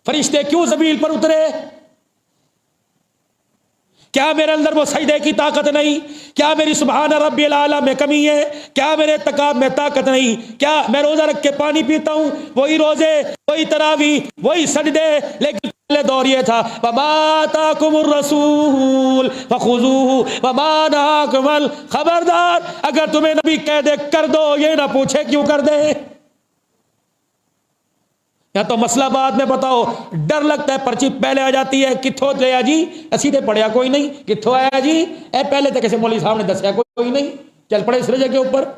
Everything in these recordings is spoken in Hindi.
फरिश्ते क्यों ज़मीन पर उतरे? क्या मेरे अंदर वो सजदे की ताकत नहीं? क्या मेरी सुभान रब्बिल आला में कमी है? क्या मेरे तकाब में ताकत नहीं? क्या मैं रोजा रख के पानी पीता हूं? वही रोजे, वही तरावी, वही सजदे, लेकिन पहले दौर ये था वमा आताकुमुर रसूल फखुजूहु वमा नहाकुम अन, खबरदार अगर तुम्हें नबी कह दे कर दो, ये ना पूछे क्यों कर दे। या तो मसला बाद में बताओ, डर लगता है पर्ची पहले आ जाती है। किथों गया जी? सीधे पढ़िया कोई नहीं। किथों आया जी? पहले तो किसी मौलवी साहब ने दसिया कोई नहीं, चल पड़े इस रजे के ऊपर।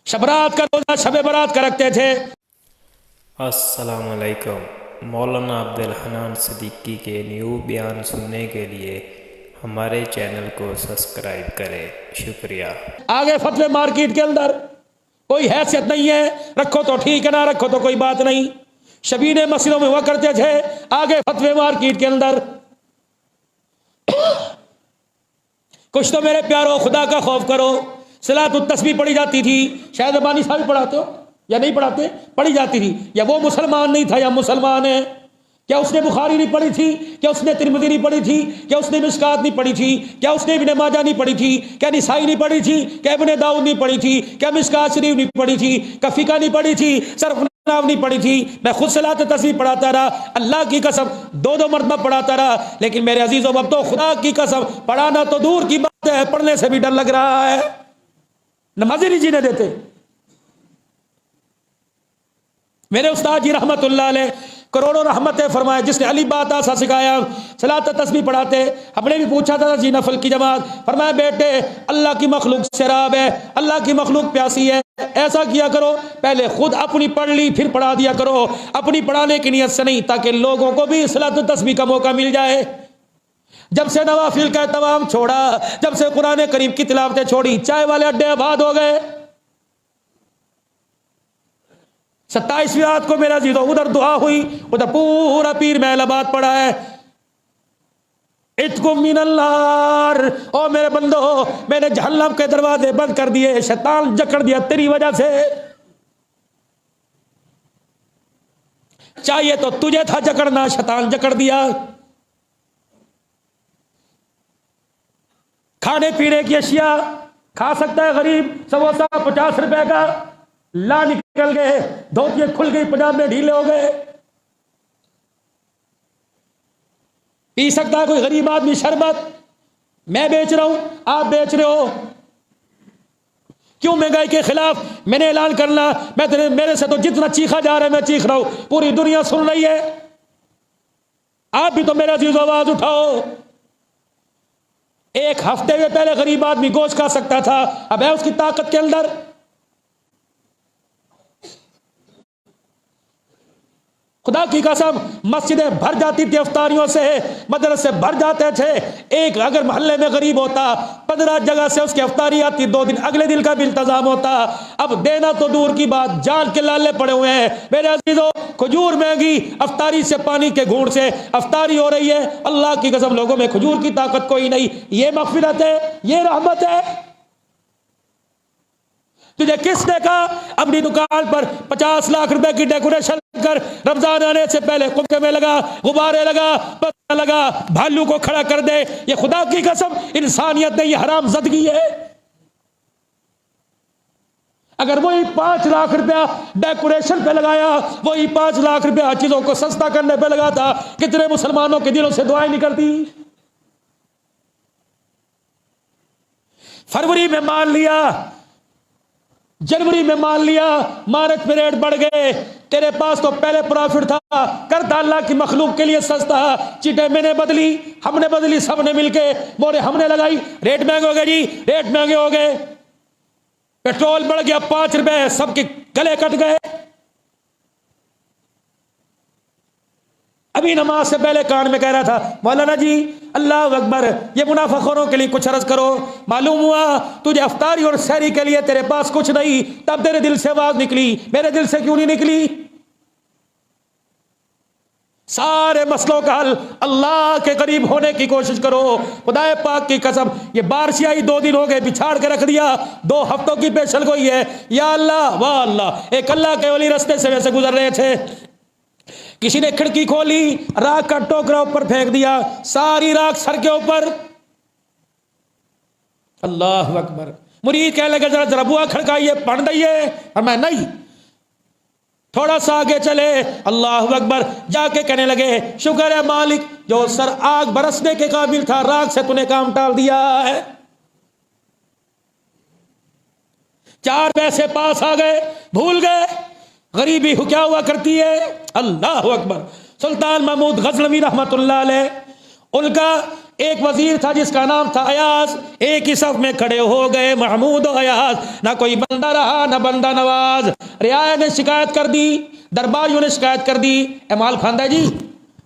शबरात का रोजा शबे बरात का रखते थे। अस्सलाम वालेकुम। मौलाना अब्दुल हन्नान सिद्दीकी के न्यू बयान सुनने के लिए हमारे चैनल को सब्सक्राइब करें। शुक्रिया। आगे फतवे मार्केट के अंदर कोई हैसियत नहीं है, रखो तो ठीक है, ना रखो तो कोई बात नहीं। शबीने मस्जिदों में हुआ करते थे, आगे फतवे मार्केट के अंदर। कुछ तो मेरे प्यारो खुदा का खौफ करो। सलातुत तस्बीह पढ़ी जाती थी, शायद रबानी साहब पढ़ाते हो या नहीं पढ़ाते, पढ़ी जाती थी। या वो मुसलमान नहीं था या मुसलमान है? क्या उसने बुखारी नहीं पढ़ी थी? क्या उसने तिरमिज़ी नहीं पढ़ी थी? क्या उसने मिशकात नहीं पढ़ी थी? क्या उसने इब्ने माजा नहीं पढ़ी थी? क्या निसाई नहीं पढ़ी थी? क्या इब्ने दाऊद नहीं पढ़ी थी? क्या मिशकात शरीफ नहीं पढ़ी थी? क्या फिका नहीं पढ़ी थी? सरफ नाव नहीं पढ़ी थी? मैं खुद सलात तस्बीह पढ़ाता रहा, अल्लाह की कसम 2-2 मरतबा पढ़ाता रहा। लेकिन मेरे अजीजों, अब तो खुदा की कसम पढ़ाना तो दूर की बात है, पढ़ने से भी डर लग रहा है। नमाज़ी नहीं जीने देते। मेरे उस्ताद जी रहमतुल्लाह अलैह करोड़ों रहमतें फरमाए, जिसने अली बात आसा सिखाया, सलात तस्बीह पढ़ाते। हमने भी पूछा था जी नफल की जमात, फरमाया बेटे अल्लाह की मखलूक शराब है, अल्लाह की मखलूक प्यासी है। ऐसा किया करो, पहले खुद अपनी पढ़ ली फिर पढ़ा दिया करो, अपनी पढ़ाने की नियत से नहीं, ताकि लोगों को भी सलात तस्बीह का मौका मिल जाए। जब से नवाफिल का तमाम छोड़ा, जब से कुरान करीम की तिलावतें छोड़ी, चाय वाले अड्डे आबाद हो गए। 27वीं रात को मेरा जीदो उधर दुआ हुई, उधर पूरा पीर महलाबाद पड़ा है। इत्कुम मिनल्लार, ओ मेरे बंदो, मैंने जहन्नम के दरवाजे बंद कर दिए, शैतान जकड़ दिया तेरी वजह से। चाहिए तो तुझे था जकड़ना, शैतान जकड़ दिया। खाने पीने की अशिया खा सकता है गरीब, समोसा 50 रुपए का ला निकल गए, धोतियां खुल गई, पजामे ढीले हो गए। पी सकता है कोई गरीब आदमी शरबत? मैं बेच रहा हूं, आप बेच रहे हो। क्यों महंगाई के खिलाफ मैंने ऐलान करना? मेरे से तो जितना चीखा जा रहा है मैं चीख रहा हूं, पूरी दुनिया सुन रही है। आप भी तो मेरा अजीज आवाज उठाओ। एक हफ्ते में पहले गरीब आदमी गोश्त खा सकता था, अब है उसकी ताकत के अंदर। खुदा की कसम मस्जिदें भर जाती थी अफ्तारियों से, मदरसे भर जाते थे। एक अगर मोहल्ले में गरीब होता, 15 जगह से उसकी अफ्तारी आती, 2 दिन अगले दिन का भी इंतजाम होता। अब देना तो दूर की बात, जान के लाले पड़े हुए हैं। मेरे अजीजों, खजूर महंगी, अफ्तारी से पानी के घूंट से अफ्तारी हो रही है। अल्लाह की कसम लोगों में खजूर की ताकत कोई नहीं। ये मगफिरत है, ये रहमत है। तुझे किसने कहा अपनी दुकान पर 50 लाख रुपए की डेकोरेशन कर, रमजान आने से पहले कुमके में लगा, गुब्बारे लगा, पत्ता लगा, भालू को खड़ा कर दे? ये खुदा की कसम इंसानियत नहीं, ये हराम ज़दगी है। अगर वही 5 लाख रुपया डेकोरेशन पे लगाया, वही 5 लाख रुपया चीजों को सस्ता करने पे लगाता, कितने मुसलमानों के दिलों से दुआएं निकलती। फरवरी में मान लिया, जनवरी में मान लिया, मार्च में रेट बढ़ गए। तेरे पास तो पहले प्रॉफिट था, करता अल्लाह की मखलूक के लिए सस्ता। चीटें मैंने बदली, हमने बदली, सबने मिलके मोरे हमने लगाई, रेट महंगे हो गए जी, रेट महंगे हो गए। पेट्रोल बढ़ गया 5 रुपए, सबके गले कट गए। अभी नमाज से पहले कान में कह रहा था, मौलाना जी अल्लाह अकबर, ये मुनाफाखोरों के लिए कुछ अर्ज करो। मालूम हुआ तुझे अफ्तारी और सहरी के लिए तेरे पास कुछ नहीं, तब तेरे दिल से आवाज निकली। मेरे दिल से क्यों नहीं निकली? सारे मसलों का हल, अल्लाह के करीब होने की कोशिश करो। खुदाए पाक की कसम, ये बारिश आई 2 दिन हो गए, बिछाड़ के रख दिया, 2 हफ्तों की पेशल गोई है। या अल्लाह वाह अल्लाह, एक अल्लाह के वली रास्ते से वैसे गुजर रहे थे, किसी ने खिड़की खोली, राख का टोकरा ऊपर फेंक दिया, सारी राख सर के ऊपर। अल्लाह अकबर। मुरीद कहने लगे जरा जरा बुआ खड़काइए, पढ़ दइए। और मैं नहीं, थोड़ा सा आगे चले, अल्लाह अकबर, जाके कहने लगे शुक्र है मालिक जो सर आग बरसने के काबिल था, राख से तूने काम टाल दिया है। 4 पैसे पास आ गए, भूल गए गरीबी क्या हुआ करती है। अल्लाह अकबर। सुल्तान महमूद गजनवी रहमतुल्लाह अलैह, उनका एक वजीर था जिसका नाम था अयाज। एक ही सफ में खड़े हो गए महमूद और अयाज, ना कोई बंदा रहा ना बंदा नवाज। रियाया ने शिकायत कर दी, दरबारियों ने शिकायत कर दी, ए माल खांदा है जी।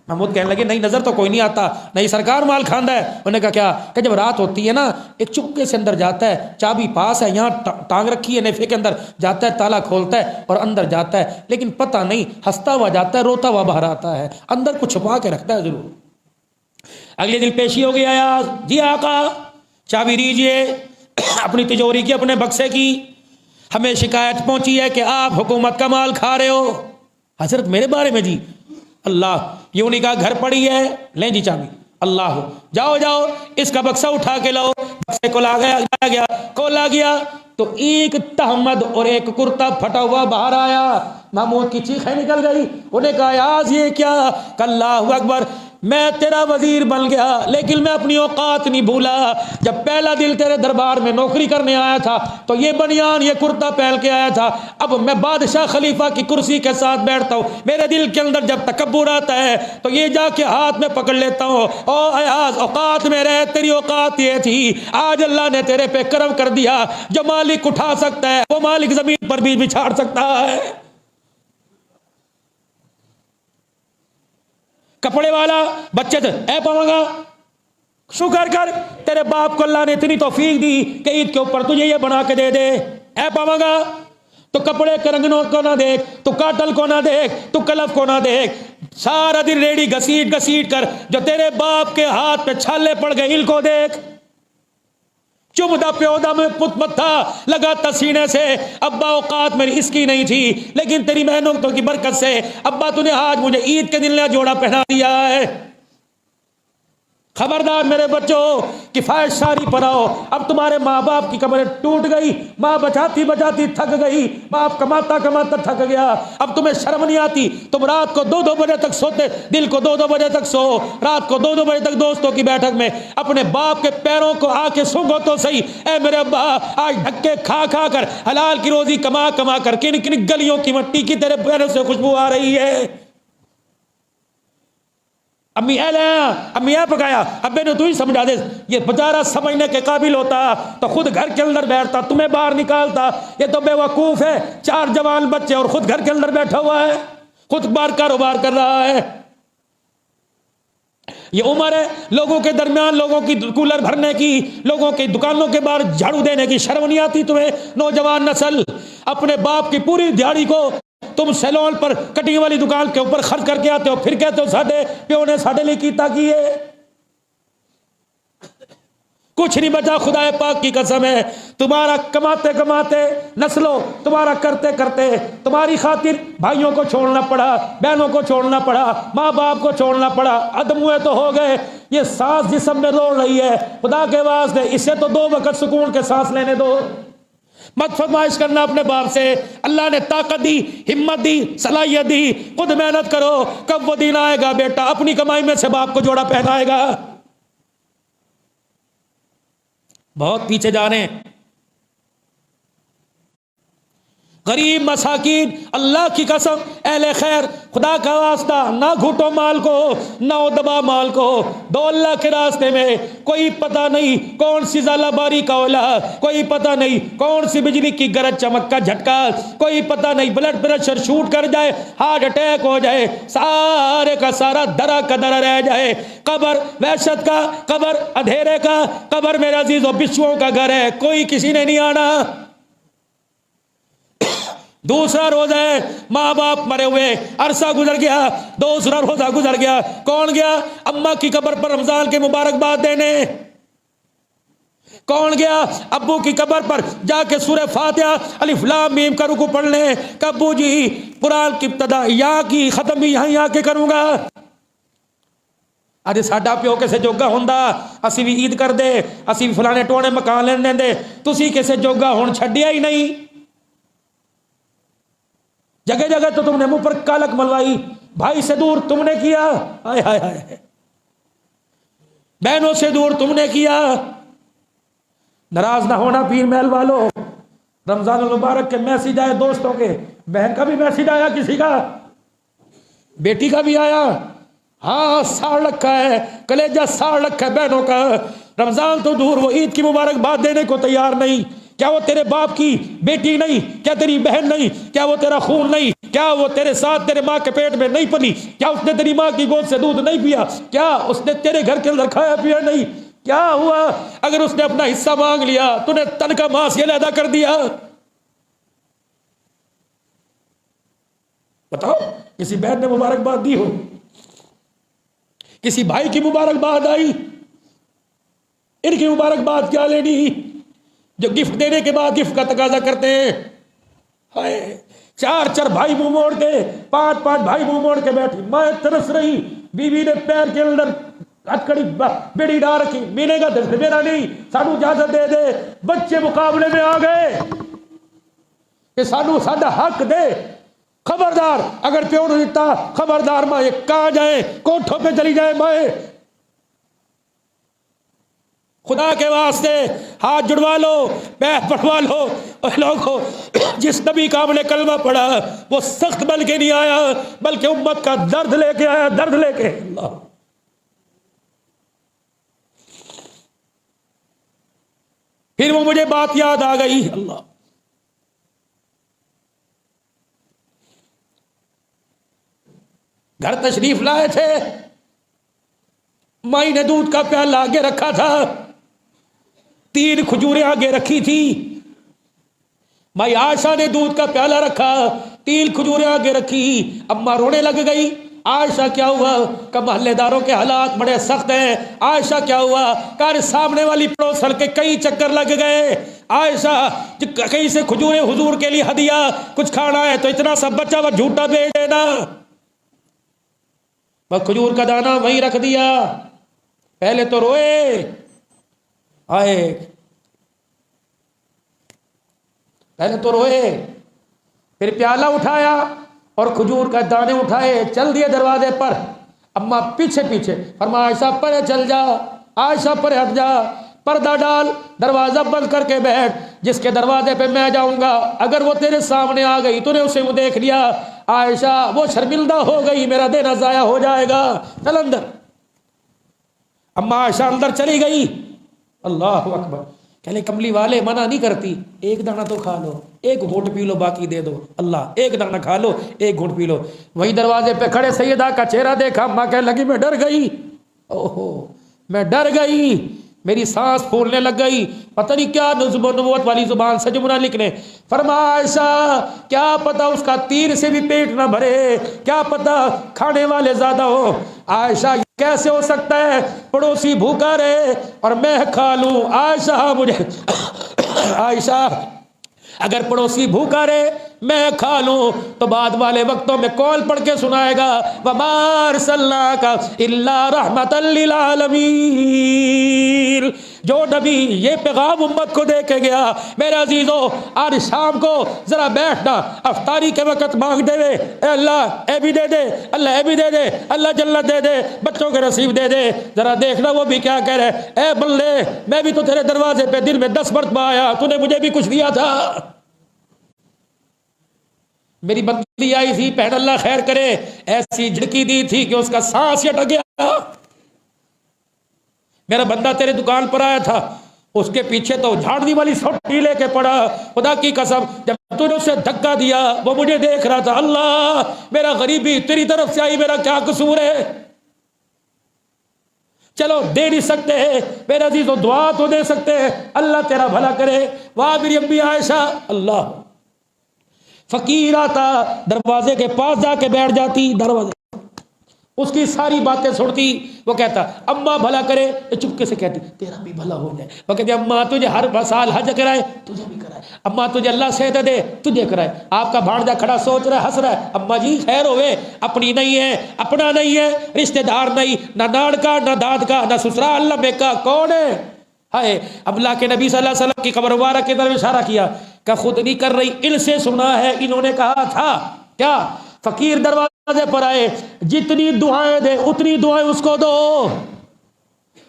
महमूद कहने लगे नहीं, नजर तो कोई नहीं आता, नहीं सरकार माल खांदा है। उन्होंने कहा क्या? कि जब रात होती है ना, एक चुपके से अंदर जाता है, चाबी पास है, यहाँ टांग रखी है नेफे के अंदर, जाता है, ताला खोलता है और अंदर जाता है, लेकिन पता नहीं, हंसता हुआ जाता है, रोता हुआ बाहर आता है, अंदर कुछ छुपा के रखता है जरूर। अगले दिन पेशी हो गया यार, जी आका चाबी दीजिए अपनी तिजोरी की, अपने बक्से की, हमें शिकायत पहुंची है कि आप हुकूमत का माल खा रहे हो। हजरत मेरे बारे में जी? अल्लाह, ये उन्हीं का घर पड़ी है, लें जी चाबी। अल्लाह, जाओ जाओ इसका बक्सा उठा के लाओ। बक्से को ला गया, खोला गया तो एक तहमद और एक कुर्ता फटा हुआ बाहर आया। महमूद की चीखें निकल गई। उन्हें कहा यार ये क्या? अल्लाह अकबर, मैं तेरा वजीर बन गया लेकिन मैं अपनी औकात नहीं भूला। जब पहला दिल तेरे दरबार में नौकरी करने आया था तो ये बनियान ये कुर्ता पहन के आया था, अब मैं बादशाह खलीफा की कुर्सी के साथ बैठता हूँ, मेरे दिल के अंदर जब तकब्बुर आता है तो ये जाके हाथ में पकड़ लेता हूँ। ओ अयाज, औकात में रह, तेरी औकात ये थी, आज अल्लाह ने तेरे पे करम कर दिया। जो मालिक उठा सकता है वो मालिक जमीन पर भी बिछाड़ सकता है। कपड़े वाला बच्चे से ऐ पाऊंगा, शुक्र कर तेरे बाप को अल्लाह ने इतनी तौफीक दी कि ईद के ऊपर तुझे ये बना के दे दे। ऐ पाऊंगा तो कपड़े के रंगनों को ना देख, तू काटल को ना देख, तू कलफ को ना देख, सारा दिन रेडी घसीट घसीट कर जो तेरे बाप के हाथ पे छाले पड़ गए इनको देख। चुमदा प्योदा में पुत मत्था लगाता सीने से, अब्बा औकात मेरी इसकी नहीं थी लेकिन तेरी मेहनतों की बरकत से अब्बा तूने आज मुझे ईद के दिन नया जोड़ा पहना दिया है। खबरदार मेरे बच्चों, किफायत सारी पढ़ाओ। अब तुम्हारे माँ बाप की कमरें टूट गई, माँ बचाती बचाती थक गई, बाप कमाता कमाता थक गया, अब तुम्हें शर्म नहीं आती। तुम रात को 2-2 बजे तक सोते, दिल को 2-2 बजे तक सो, रात को 2-2 बजे तक दोस्तों की बैठक में अपने बाप के पैरों को आके सूंघो तो सही। ऐ मेरे अब्बा, आज धक्के खा खा कर हलाल की रोजी कमा कमा कर किन किन गलियों की मिट्टी की तेरे पैरों से खुशबू आ रही है। अम्मी अम्मी पकाया, अब्बे ने तू ही समझा दे। ये बेचारा समझने के काबिल होता तो खुद घर के अंदर बैठता, तुम्हें बाहर निकालता। ये तो बेवकूफ है, 4 जवान बच्चे और खुद घर के अंदर बैठा हुआ है, खुद बार कारोबार कर रहा है। ये उम्र है लोगों के दरमियान लोगों की कूलर भरने की, लोगों की दुकानों के बाहर झाड़ू देने की, शर्म नहीं आती तुम्हें? नौजवान नस्ल अपने बाप की पूरी दिहाड़ी को तुम सैलून पर कटिंग वाली दुकान के ऊपर खर्च करके आते हो, फिर कहते हो साडे प्यो ने साडे लिए कीता की है। कुछ नहीं बचा, खुदाए पाक की कसम है। तुम्हारा कमाते कमाते नस्लों, तुम्हारा करते करते तुम्हारी खातिर भाइयों को छोड़ना पड़ा, बहनों को छोड़ना पड़ा, माँ बाप को छोड़ना पड़ा, अदम हुए तो हो गए। ये सांस जिस्म में रोल रही है, खुदा के वास्ते इसे तो 2 वक्त सुकून के सांस लेने दो। मत फरमाइश करना अपने बाप से। अल्लाह ने ताकत दी, हिम्मत दी, सलाहियत दी, खुद मेहनत करो, कब वो दिन आएगा बेटा अपनी कमाई में से बाप को जोड़ा पहनाएगा। बहुत पीछे जा रहे हैं। गरीब मसाकिन, अल्लाह की कसम अहले खैर, खुदा का वास्ता ना घुटो माल को, ना दबा माल को, दो अल्लाह के रास्ते में। कोई पता नहीं कौन सी ज़ालाबारी का ओला, कोई पता नहीं कौन सी बिजली की गरज चमक का झटका, कोई पता नहीं ब्लड प्रेशर शूट कर जाए, हार्ट अटैक हो जाए, सारे का सारा दरा का दरा रह जाए। कब्र वहशत का, कब्र अंधेरे का, कब्र मेरे अजीजों बिच्छुओं का घर है, कोई किसी ने नहीं आना। दूसरा रोजा है, माँ बाप मरे हुए, अरसा गुजर गया, दूसरा रोजा गुजर गया। कौन गया अम्मा की कब्र पर रमजान के मुबारकबाद देने? कौन गया अब्बू की कब्र पर जाके सूरह फातिहा अलिफ लाम मीम का रुकू पढ़ने? कब्बू जी कुरान की इब्तदा यहाँ की, खत्म भी यहीं आके करूंगा। अरे साडा प्यो किसे जोगा हुंदा, असी भी ईद कर दे, असी भी फलाने टोने मकान लेन देंदे, तुसी किसे जोगा हुण छड्डिया ही नहीं। जगह जगह तो तुमने मुंह पर कालक मलवाई, भाई से दूर तुमने किया, हाय हाय हाय, बहनों से दूर तुमने किया। नाराज ना होना पीर महल वालों, रमजान मुबारक के मैसेज आए दोस्तों के, बहन का भी मैसेज आया, किसी का बेटी का भी आया, हाँ साड़ रखा है, कलेजा साड़ रखा है बहनों का। रमजान तो दूर, वो ईद की मुबारकबाद देने को तैयार नहीं। क्या वो तेरे बाप की बेटी नहीं? क्या तेरी बहन नहीं? क्या वो तेरा खून नहीं? क्या वो तेरे साथ तेरे माँ के पेट में नहीं पली? क्या उसने तेरी माँ की गोद से दूध नहीं पिया? क्या उसने तेरे घर के अंदर खाया पिया नहीं? क्या हुआ अगर उसने अपना हिस्सा मांग लिया, तूने तन का मांस ये अदा कर दिया? बताओ, किसी बहन ने मुबारकबाद दी हो, किसी भाई की मुबारकबाद आई? इनकी मुबारकबाद क्या लेनी जो गिफ्ट देने के बाद गिफ्ट का तकाजा करते हैं। हाय, चार चार भाई मुंह मोड़ के, पांच पांच भाई मुंह मोड़ के बैठी, मैं तरस रही, बीवी ने पैर के अंदर हथकड़ी बेड़ी डाल रखी, मिलेगा दर्द मेरा नहीं, सानू इजाजत दे दे। बच्चे मुकाबले में आ गए कि सानू साडा हक दे। खबरदार, अगर प्यो नहीं दिता, खबरदार माए कहा जाए, कोठों पे चली जाए माए। खुदा के वास्ते हाथ जुड़वा लो, पैर पढ़वा लो। और लोगों, जिस नबी का हमने कलमा पढ़ा वो सख्त बन के नहीं आया, बल्कि उम्मत का दर्द लेके आया, दर्द लेके। अल्लाह, फिर वो मुझे बात याद आ गई। अल्लाह, घर तशरीफ लाए थे, माई ने दूध का प्याला आगे रखा था, 3 खजूरें आगे रखी थी। माई आयशा ने दूध का प्याला रखा, 3 खजूरें आगे रखी। अम्मा रोने लग गई। आयशा क्या हुआ? का मोहल्लेदारों के हालात बड़े सख्त हैं। आयशा क्या हुआ? कार सामने वाली पड़ोसन के कई चक्कर लग गए। आयशा कहीं से खजूरें हुजूर के लिए हदिया, कुछ खाना है तो इतना सा बच्चा वह झूठा भेज देना। बस खजूर का दाना वहीं रख दिया। पहले तो रोए, आए पहले तो रोए, फिर प्याला उठाया और खजूर का दाने उठाए, चल दिए दरवाजे पर। अम्मा पीछे पीछे फरमा, आयशा परे चल जा, आयशा परे हट जा, पर्दा डाल, दरवाजा बंद करके बैठ। जिसके दरवाजे पे मैं जाऊंगा, अगर वो तेरे सामने आ गई, तूने उसे वो देख लिया, आयशा वो शर्मिंदा हो गई, मेरा देना जाया हो जाएगा, चल अंदर। अम्मा आयशा अंदर चली गई। अल्लाह अकबर। कहले कमली वाले मना नहीं करती, एक दाना तो खा लो, एक घूंट पी लो, बाकी दे दो। अल्लाह, एक दाना खा लो, एक घूंट पी लो। वही दरवाजे पे खड़े सैयदा का चेहरा देखा, अम्मा कहने लगी मैं डर गई। ओहो, मैं डर गई, मेरी सांस फूलने लग गई। पता नहीं क्या नबूवत वाली जुबान से जुमला लिखने। फरमाया आयशा, क्या पता उसका तीर से भी पेट ना भरे, क्या पता खाने वाले ज्यादा हो। आयशा, कैसे हो सकता है पड़ोसी भूखा रहे और मैं खा लूं? आयशा मुझे आयशा, अगर पड़ोसी भूखा रहे मैं खा लूं तो बाद वाले वक्तों में कौन पढ़ के सुनाएगा? वमा अरसलनाका इल्ला रहमतल लिल आलमीन। जो नबी ये पैगाम उम्मत को दे के गया, मेरे अजीजों, आज शाम को जरा बैठना, अफ्तारी के वक्त मांग दे, अल्लाह ए भी दे दे, अल्लाह ए भी दे दे, अल्लाह जन्नत दे दे, बच्चों के नसीब दे दे। जरा देखना वो भी क्या कह रहे, ए बल्ले, मैं भी तो तेरे दरवाजे पे दिन में 10 मरतबा आया, तूने मुझे भी कुछ दिया था। मेरी बंदी आई थी, पहन अल्लाह खैर करे, ऐसी झिड़की दी थी कि उसका सांस ही अटक गया। मेरा बंदा तेरे दुकान पर आया था, उसके पीछे तो झाड़नी वाली सोटी लेके पड़ा। खुदा की कसम, जब तूने उसे धक्का दिया वो मुझे देख रहा था। अल्लाह, मेरा गरीबी तेरी तरफ से आई, मेरा क्या कसूर है? चलो दे नहीं सकते हैं मेरे अजीजों, दुआ तो दे सकते हैं, अल्लाह तेरा भला करे। वाह मेरी अम्मी आयशा, अल्लाह फकीर आता, दरवाजे के पास जाके बैठ जाती, दरवाजे उसकी सारी बातें सुनती। वो कहता अम्मा भला करे, ये चुपके से कहती तेरा भी भला हो जाए। वो कहती अम्मा तुझे हर साल हज कराए, तुझे भी कराए। अम्मा तुझे अल्लाह सेहत दे, तुझे कराए। आपका भांजा खड़ा सोच रहा है, हंस रहा है, अम्मा जी खैर होवे, अपनी नहीं है, अपना नहीं है, रिश्तेदार नहीं, ना नाड़ का, ना दाद का, ना ससुराल, ना बेका, कौन है? हाय, अल्लाह के नबी सल्लल्लाहु अलैहि वसल्लम की कब्र मुबारक की तरफ इशारा किया, क्या खुद नहीं कर रही, इनसे सुना है, इन्होंने कहा था क्या? फकीर दरवाजे पर आए, जितनी दुआएं दे उतनी दुआएं उसको दो।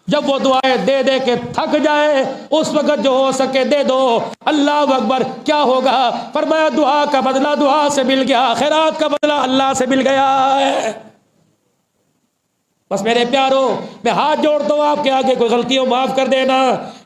जब वो दुआएं दे दे के थक जाए, उस वक्त जो हो सके दे दो। अल्लाह अकबर। क्या होगा? फरमाया दुआ का बदला दुआ से मिल गया, खैरात का बदला अल्लाह से मिल गया है। बस मेरे प्यारो, मैं हाथ जोड़ता हूं आपके आगे, कोई गलती हो माफ कर देना।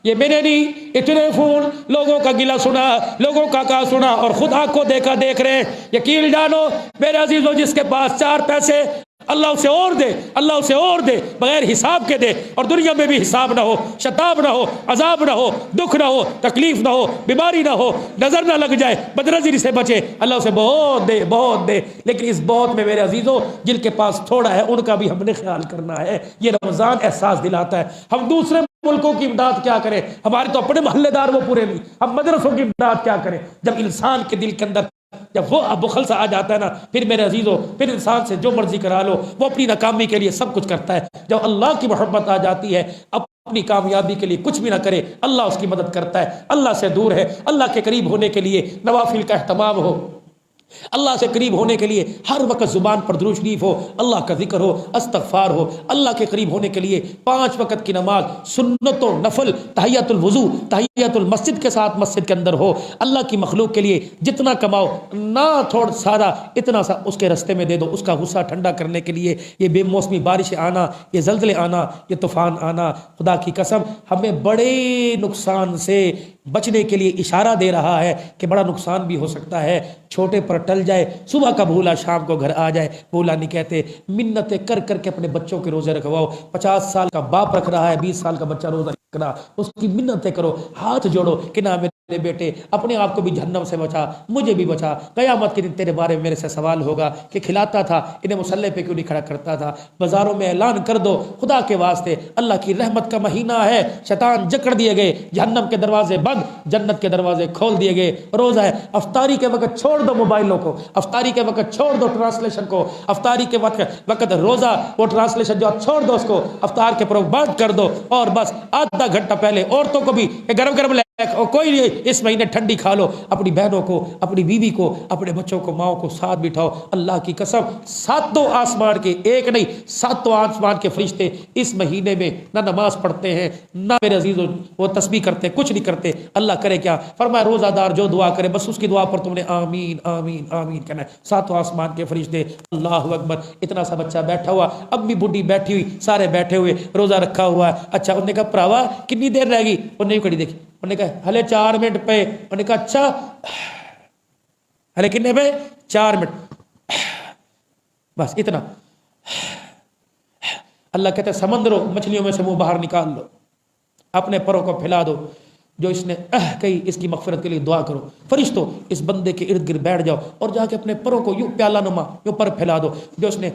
ये मैंने नहीं, इतने फोन लोगों का गिला सुना, लोगों का कहा सुना, और खुद आंखों देखा देख रहे हैं। यकीन जानो मेरे अजीजों, जिसके पास चार पैसे अल्लाह उसे और दे, अल्लाह उसे और दे, बगैर हिसाब के दे, और दुनिया में भी हिसाब ना हो, शताब ना हो, अजाब ना हो, दुख ना हो, तकलीफ ना हो, बीमारी ना हो, नजर ना लग जाए, बदनजरी से बचे, अल्लाह उसे बहुत दे, बहुत दे। लेकिन इस बहुत में मेरे अजीजों, जिनके पास थोड़ा है उनका भी हमने ख्याल करना है। ये रमजान एहसास दिलाता है। हम दूसरे मुल्कों की इमदाद क्या करें, हमारे तो अपने मोहल्लेदार वो पूरे नहीं, हम मदरसों की इमदाद क्या करें। जब इंसान के दिल के अंदर जब वो बुखल सा आ जाता है ना, फिर मेरे अजीजों, फिर इंसान से जो मर्जी करा लो, वो अपनी नाकामी के लिए सब कुछ करता है। जब अल्लाह की मोहब्बत आ जाती है, अपनी कामयाबी के लिए कुछ भी ना करे, अल्लाह उसकी मदद करता है। अल्लाह से दूर है, अल्लाह के करीब होने के लिए नवाफिल का अहतमाम हो, अल्लाह से करीब होने के लिए हर वक्त जुबान पर दुरूद शरीफ हो, अल्लाह का जिक्र हो, इस्तगफार हो। अल्लाह के करीब होने के लिए 5 वक्त की नमाज, सुन्नत और नफल, तहियतुल वुजू, तहियतुल मस्जिद के साथ मस्जिद के अंदर हो। अल्लाह की मखलूक के लिए जितना कमाओ ना थोड़ा सारा, इतना सा उसके रास्ते में दे दो, उसका गुस्सा ठंडा करने के लिए। ये बेमौसमी बारिश आना, ये जल्जले आना, ये तूफान आना, खुदा की कसम हमें बड़े नुकसान से बचने के लिए इशारा दे रहा है कि बड़ा नुकसान भी हो सकता है। छोटे पर टल जाए, सुबह का भूला शाम को घर आ जाए, भूला नहीं कहते। मिन्नतें कर करके अपने बच्चों के रोजे रखवाओ। 50 साल का बाप रख रहा है, 20 साल का बच्चा रोजा रख रहा, उसकी मिन्नतें करो, हाथ जोड़ो कि ना मेरे बेटे अपने आप को भी जहन्नम से बचा, मुझे भी बचा। कयामत के दिन तेरे बारे में मेरे से सवाल होगा कि खिलाता था, इन्हें मुसल्ले पे क्यों नहीं खड़ा करता था। बाजारों में ऐलान कर दो, खुदा के वास्ते अल्लाह की रहमत का महीना है, शैतान जकड़ दिए गए, जहन्नम के दरवाजे बंद, जन्नत के दरवाजे खोल दिए गए। रोजा है, अफ्तारी के वक्त छोड़ दो मोबाइलों को, अफ्तारी के वक्त छोड़ दो ट्रांसलेशन को, अफ्तारी के वक्त रोजा वो ट्रांसलेशन जो छोड़ दो, उसको अफ्तार के प्रोग्राम बंद कर दो। और बस आधा घंटा पहले औरतों को भी गरम गरम कोई नहीं, इस महीने ठंडी खा लो। अपनी बहनों को, अपनी बीवी को, अपने बच्चों को, माओ को साथ बिठाओ। अल्लाह की कसम, 7 आसमान के, एक नहीं 7 आसमान के फरिश्ते इस महीने में ना नमाज पढ़ते हैं, ना मेरे अजीजों वो तस्बीह करते, कुछ नहीं करते। अल्लाह करे क्या? फरमाया रोजादार जो दुआ करे बस उसकी दुआ पर तुमने आमीन आमीन आमीन कहना है। 7 आसमान के फरिश्ते, अल्लाह अकबर। इतना सा बच्चा बैठा हुआ, अम्मी बुढ़ी बैठी हुई, सारे बैठे हुए, रोजा रखा हुआ है। अच्छा, उन्होंने कहा भरावा कितनी देर रहेगी? उन्हें खड़ी देखी, उन्होंने कहा हले 4 मिनट पे। उन्होंने कहा अच्छा, हले कितने पे? 4 मिनट, बस इतना। अल्लाह कहते हैं समंदरों मछलियों में से मुंह बाहर निकाल लो, अपने परों को फैला दो, जो इसने कही इसकी मगफिरत के लिए दुआ करो। फरिश्तों इस बंदे के इर्द गिर्द बैठ जाओ और जाके अपने परों को यूं प्याला नुमा यूं पर फैला दो, जो इसने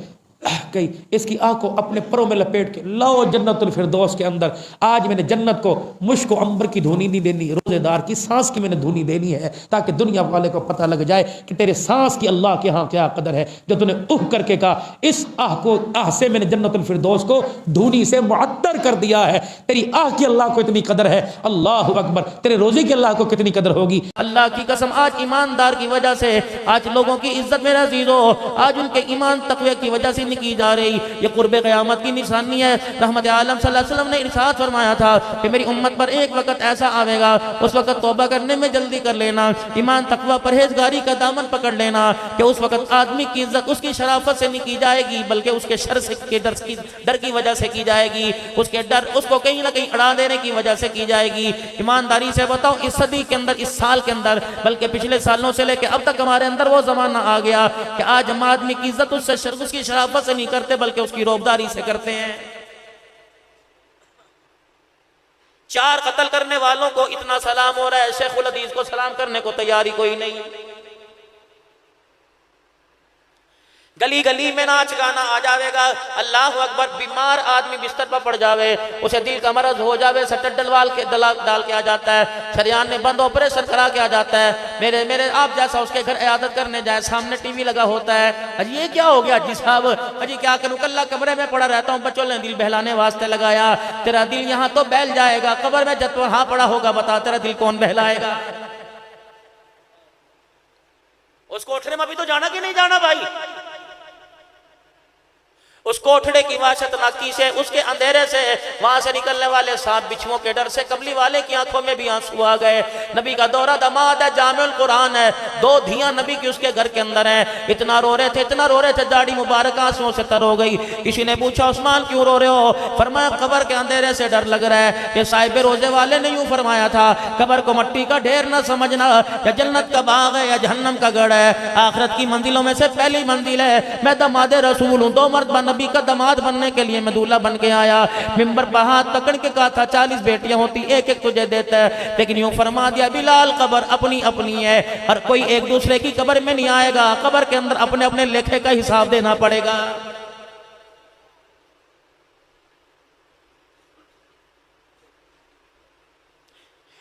कही इसकी आंख को अपने परों में लपेट के लाओ जन्नतुल फिरदौस के अंदर। आज मैंने जन्नत को मुश्क अंबर की धुनी नहीं देनी, रोजेदार की सांस की मैंने धुनी देनी है, ताकि दुनिया वाले को पता लग जाए कि तेरे सांस की अल्लाह के यहाँ क्या कदर है। जो तूने उह करके कहा, इस आह को, आह से मैंने जन्नतुल फिरदौस को धुनी से मुअत्तर कर दिया है। तेरी आह की अल्लाह को इतनी कदर है, अल्लाह अकबर। तेरे रोजे की अल्लाह को कितनी कदर होगी। अल्लाह की कसम, आज ईमानदार की वजह से आज लोगों की इज्जत मेरा जीरो, आज उनके ईमान तकवे की वजह से की जा रही। ये कुर्बे क़यामत की निशानी है। रहमत आलम सल्लल्लाहु अलैहि वसल्लम ने इरशाद फरमाया था कि मेरी उम्मत पर एक वक्त ऐसा आवेगा, उस वक्त तौबा करने में जल्दी कर लेना, ईमान तकवा परहेजगारी का दामन पकड़ लेना, कि उस वक्त आदमी की इज्जत उसकी शराफत से नहीं की जाएगी, बल्कि उसके शर से के डर की वजह से की जाएगी। उसके डर उसको कहीं ना कहीं अड़ा देने की वजह से की जाएगी। ईमानदारी से बताओ, इस सदी के अंदर, इस साल के अंदर, बल्कि पिछले सालों से लेकर अब तक हमारे अंदर वो जमाना आ गया कि आज हम आदमी की इज्जत उसकी शराफत से नहीं करते, बल्कि उसकी रोबदारी से करते हैं। 4 कत्ल करने वालों को इतना सलाम हो रहा है, शेखुल हदीस को सलाम करने को तैयारी कोई नहीं। गली गली में नाच गाना आ जाएगा। अल्लाह अकबर, बीमार आदमी बिस्तर पर पड़ जावे, उसे दिल का मरज हो जावे, सट्टर डाल के आ जाता है, शरियान में बंद ऑपरेशन करा के आ जाता है। मेरे आप जैसा उसके घर इयादत करने जाए, सामने टीवी लगा होता है, अजी ये क्या हो गया जी साहब, अजी क्या करूँ, कल्ला कमरे में पड़ा रहता हूँ, बच्चों ने दिल बहलाने वास्ते लगाया, तेरा दिल यहाँ तो बहल जाएगा, कब्र में जब वहां पड़ा होगा बता तेरा दिल कौन बहलाएगा। उस कोठरे में अभी तो जाना कि नहीं जाना भाई? उस कोठड़े की वाशतनाकी से, उसके अंधेरे से, वहां से निकलने वाले सांप बिच्छुओं के डर से कमली वाले की आंखों में भी आंसू आ गए। नबी का दौरा दमाद है, जामिउल कुरान है, 2 धियां नबी की उसके घर के अंदर हैं। इतना रो रहे थे, दाढ़ी मुबारक आंसुओं से तर हो गई। किसी ने पूछा उस्मान क्यों रो रहे हो? फरमाया कब्र के अंधेरे से डर लग रहा है। ये साहिब रोजे वाले ने यूं फरमाया था, कब्र को मट्टी का ढेर न समझना, या जन्नत का बाग है या जहन्नम का गढ़ है। आखिरत की मंजिलों में से पहली मंजिल है। मैं दमाद रसूल हूं, 2 मर्तबा नबी का दमाद बनने के लिए मैं दूल्हा बन के आया। मिंबर पर हाथ पकड़ के कहा था 40 बेटियां होती, एक एक तुझे देता है, लेकिन यूं फरमा दिया बिलाल कब्र अपनी अपनी है, हर कोई एक दूसरे की कब्र में नहीं आएगा, कब्र के अंदर अपने अपने लेखे का हिसाब देना पड़ेगा।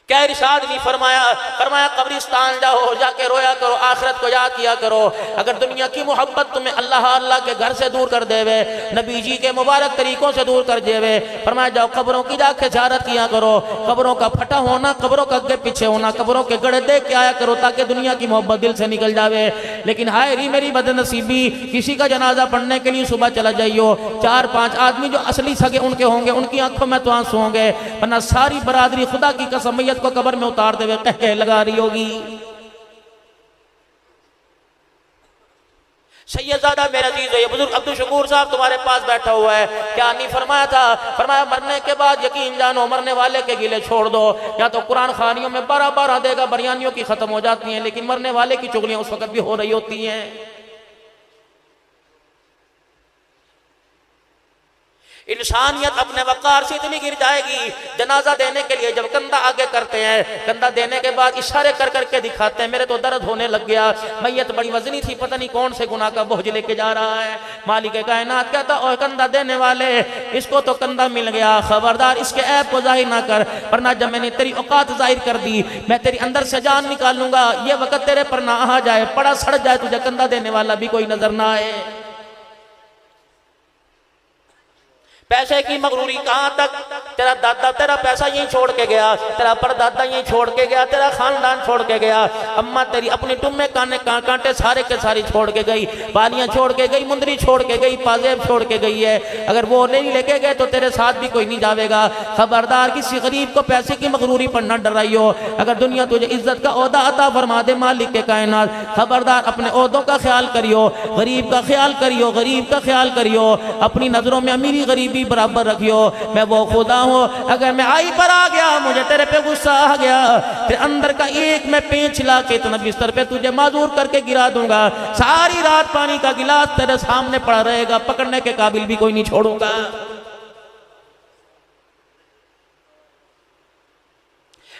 क्या इरशाद नहीं फरमाया? फरमाया कब्रिस्तान जाओ, जाके रोया करो, आखिरत को याद किया करो। अगर दुनिया की मोहब्बत तुम्हें अल्लाह अल्लाह के घर से दूर कर देवे, नबी जी के मुबारक तरीकों से दूर कर देवे, फरमाया जाओ कब्रों की जाके ज़ियारत किया करो। कब्रों का फटा होना, कब्रों का आगे पीछे होना, कब्रों के गड़े देख के आया करो ताकि दुनिया की मोहब्बत दिल से निकल जावे। लेकिन हाय री मेरी बदनसीबी, किसी का जनाजा पढ़ने के लिए सुबह चला जाइयो, 4-5 आदमी जो असली सगे उनके होंगे, उनकी आंखों में तो आंसू होंगे, वरना सारी बरादरी खुदा की कसम को कब्र में उतार देवे कह के लगा रही होगी। सैयदजादा मेरा अजीज है, ये बुजुर्ग अब्दुल शकूर साहब तुम्हारे पास बैठा हुआ है, क्या नहीं फरमाया था? फरमाया मरने के बाद यकीन जानो, मरने वाले के गिले छोड़ दो। या तो कुरान खानियों में 12 देगा बरियानियों की खत्म हो जाती हैं, लेकिन मरने वाले की चुगलियां उस वक्त भी हो रही होती हैं। इंसानियत अपने वकार से इतनी गिर जाएगी, जनाजा देने के लिए जब कंधा आगे करते हैं, कंधा देने के बाद इशारे कर करके दिखाते हैं, मेरे तो दर्द होने लग गया, मैयत बड़ी वजनी थी, पता नहीं कौन से गुनाह का बोझ लेके जा रहा है। मालिक कायनात कहता और कंधा देने वाले, इसको तो कंधा मिल गया, खबरदार इसके ऐब को जाहिर ना कर, वरना जब मैंने तेरी औकात जाहिर कर दी, मैं तेरी अंदर से जान निकालूंगा, ये वक्त तेरे पर ना आ जाए, पड़ा सड़ जाए, तुझे कंधा देने वाला भी कोई नजर ना आए। पैसे की मगरूरी कहां तक? तेरा दादा तेरा पैसा यहीं छोड़ के गया, तेरा परदादा यहीं छोड़ के गया, तेरा खानदान छोड़ के गया, अम्मा तेरी अपने टुम्मे कांटे सारे के सारी छोड़ के गई, बालियां छोड़ के गई, मुंदरी छोड़ के गई, पाजेब छोड़ के गई है। अगर वो नहीं लेके गए तो तेरे साथ भी कोई नहीं जाएगा। खबरदार किसी गरीब को पैसे की मगरूरी पर न डराइयो। अगर दुनिया तुझे इज्जत का ओहदा अता फरमा दे मालिक के कायनात, खबरदार अपने ओहदों का ख्याल करियो, गरीब का ख्याल करियो, गरीब का ख्याल करियो, अपनी नजरों में अमीरी गरीबी बराबर रखियो। मैं वो खुदा हूं, अगर मैं आई पर आ गया, मुझे तेरे पे गुस्सा आ गया, तेरे अंदर का एक मैं पेंच ला के तो बिस्तर पे तुझे माजूर करके गिरा दूंगा, सारी रात पानी का गिलास तेरे सामने पड़ा रहेगा, पकड़ने के काबिल भी कोई नहीं छोड़ूंगा।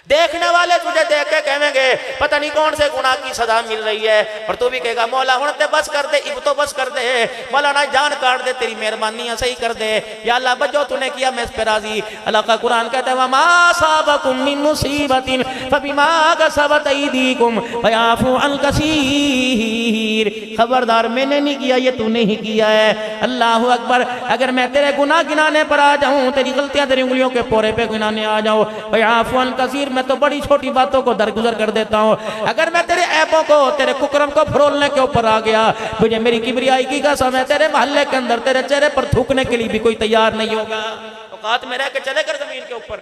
देखने वाले तुझे देख के कहेंगे पता नहीं कौन से गुनाह की सजा मिल रही है, और तू भी कहेगा मौला हुण ते बस कर दे, इब तो बस कर दे, मौला ना जान काट दे, तेरी मेहरबानी सही कर दे, या अल्लाह बस जो तूने किया मैं इस पे राजी। अल्लाह का कुरान कहता है वमा असाबकुम मिन मुसीबतिन फबिमा कसबत अयदीकुम वयाफू अन कसीर। खबरदार मैंने नहीं किया, ये तूने ही किया है। अल्लाह अकबर। अगर मैं तेरे गुनाह गिनाने पर आ जाऊं, तेरी गलतियां तेरी उंगलियों के पोरे पे गिनाने आ जाऊं, वयाफू अन कसीर, मैं तो बड़ी छोटी बातों को दरगुजर कर देता हूँ। अगर मैं तेरे ऐबों को, तेरे कुकरम को फरोलने के ऊपर आ गया, मुझे मेरी किबरियाई की कसम है, तेरे मोहल्ले के अंदर तेरे चेहरे पर थूकने के लिए भी कोई तैयार नहीं होगा। औकात में रह के चले कर जमीन के ऊपर।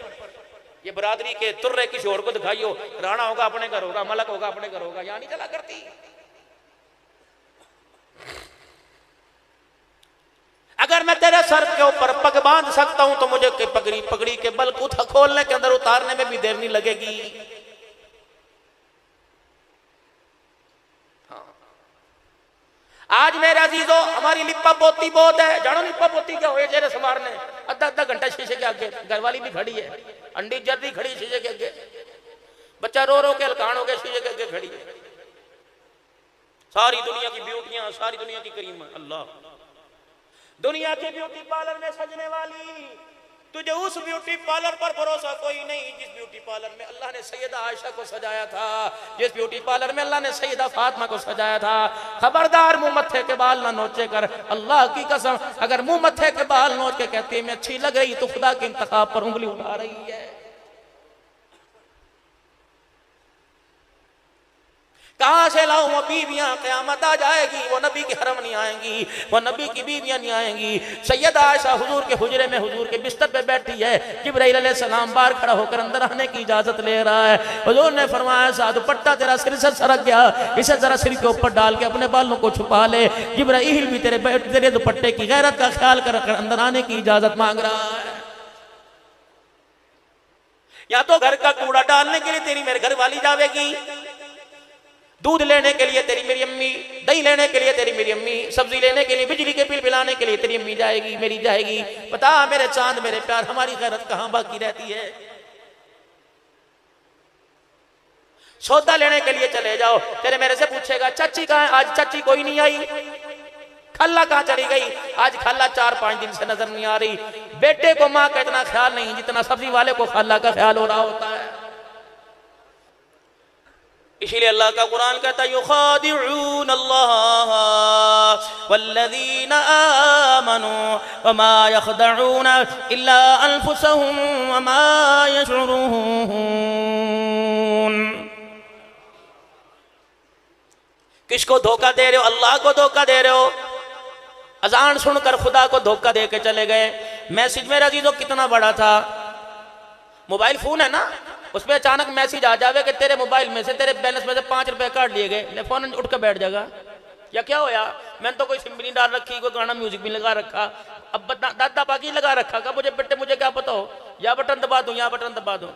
ये बरादरी के तुर्रे किसी और को दिखाइयो, राणा होगा अपने घर होगा, मलक होगा अपने घर होगा, यहाँ नहीं चला करती। अगर मैं तेरे सर के ऊपर पग बांध सकता हूं तो मुझे पगड़ी के बल को खोलने के अंदर उतारने में भी देर नहीं लगेगी। हाँ। आज मेरे अजीजों, हमारी लिप्पा पोती बहुत है। जानो लिप्पा पोती क्या हो? चेहरे संवारने आधा घंटा शीशे के आगे, घरवाली भी खड़ी है, अंडी जर्दी खड़ी शीशे के आगे, बच्चा रो रो के हलकान हो गया शीशे के आगे खड़ी है। सारी दुनिया की ब्यूटियां, सारी दुनिया की करीम, अल्लाह, दुनिया के ब्यूटी पार्लर में सजने वाली, तुझे उस ब्यूटी पार्लर पर भरोसा कोई नहीं जिस ब्यूटी पार्लर में अल्लाह ने सैयदा आयशा को सजाया था, जिस ब्यूटी पार्लर में अल्लाह ने सैयदा फातिमा को सजाया था। खबरदार मुंह मत्थे के बाल ना नोचे कर, अल्लाह की कसम, अगर मुंह मत्थे के बाल नोच के कहती है मैं अच्छी लग रही तो खुदा के इंतखाब पर उंगली उठा रही है। कहां से लाऊं वो बीवियां, क़यामत आ जाएगी वो नबी के हरम नहीं आएंगी, वो नबी की बीवियां नहीं आएंगी। सैयदा आयशा हुजूर के हुजरे में हुजूर के बिस्तर पे बैठी है, जिब्राइल अलैहिस्सलाम बाहर खड़ा होकर अंदर आने की इजाजत ले रहा है। हुजूर ने फरमाया सा दुपट्टा तेरा सिर से सरक गया, इसे जरा सिर के ऊपर डाल के अपने बालों को छुपा ले। जिब्राइल भी तेरे दुपट्टे की गैरत का ख्याल कर अंदर आने की इजाजत मांग रहा है। या तो घर का कूड़ा डालने के लिए तेरी मेरे घर वाली जाएगी, दूध लेने के लिए तेरी मेरी अम्मी, दही लेने के लिए तेरी मेरी अम्मी, सब्जी लेने के लिए, बिजली के बिल पिलाने के लिए तेरी अम्मी जाएगी, मेरी जाएगी। बता मेरे चांद मेरे प्यार, हमारी गैरत कहां बाकी रहती है? सौदा लेने के लिए चले जाओ, तेरे मेरे से पूछेगा चाची कहां है, आज चाची कोई नहीं आई। खाला कहां चली गई, आज खाला 4-5 दिन से नजर नहीं आ रही। बेटे को मां का इतना ख्याल नहीं जितना सब्जी वाले को खाला का ख्याल हो रहा होता है। इसीलिए अल्लाह का कुरान कहता है युखादिऊन अल्लाह वल्लज़ीना आमनू वमा यखदऊन इल्ला अनफुसहुम वमा यशउरून। किसको धोखा दे रहे हो? अल्लाह को धोखा दे रहे हो। अजान सुनकर खुदा को धोखा दे के चले गए। मैसेज मेरा अजीजों कितना बड़ा था, मोबाइल फोन है ना, उसमें अचानक मैसेज आ जावे कि तेरे मोबाइल में से तेरे बैलेंस में से 5 रुपए काट लिए गए, फोन उठ के बैठ जाएगा। या क्या होया, मैंने तो कोई सिम भी नहीं डाल रखी, कोई गाना म्यूजिक भी लगा रखा, अब दादा पाकी लगा रखा का मुझे बेटे मुझे क्या पता हो, या बटन दबा दूं या बटन दबा दूं।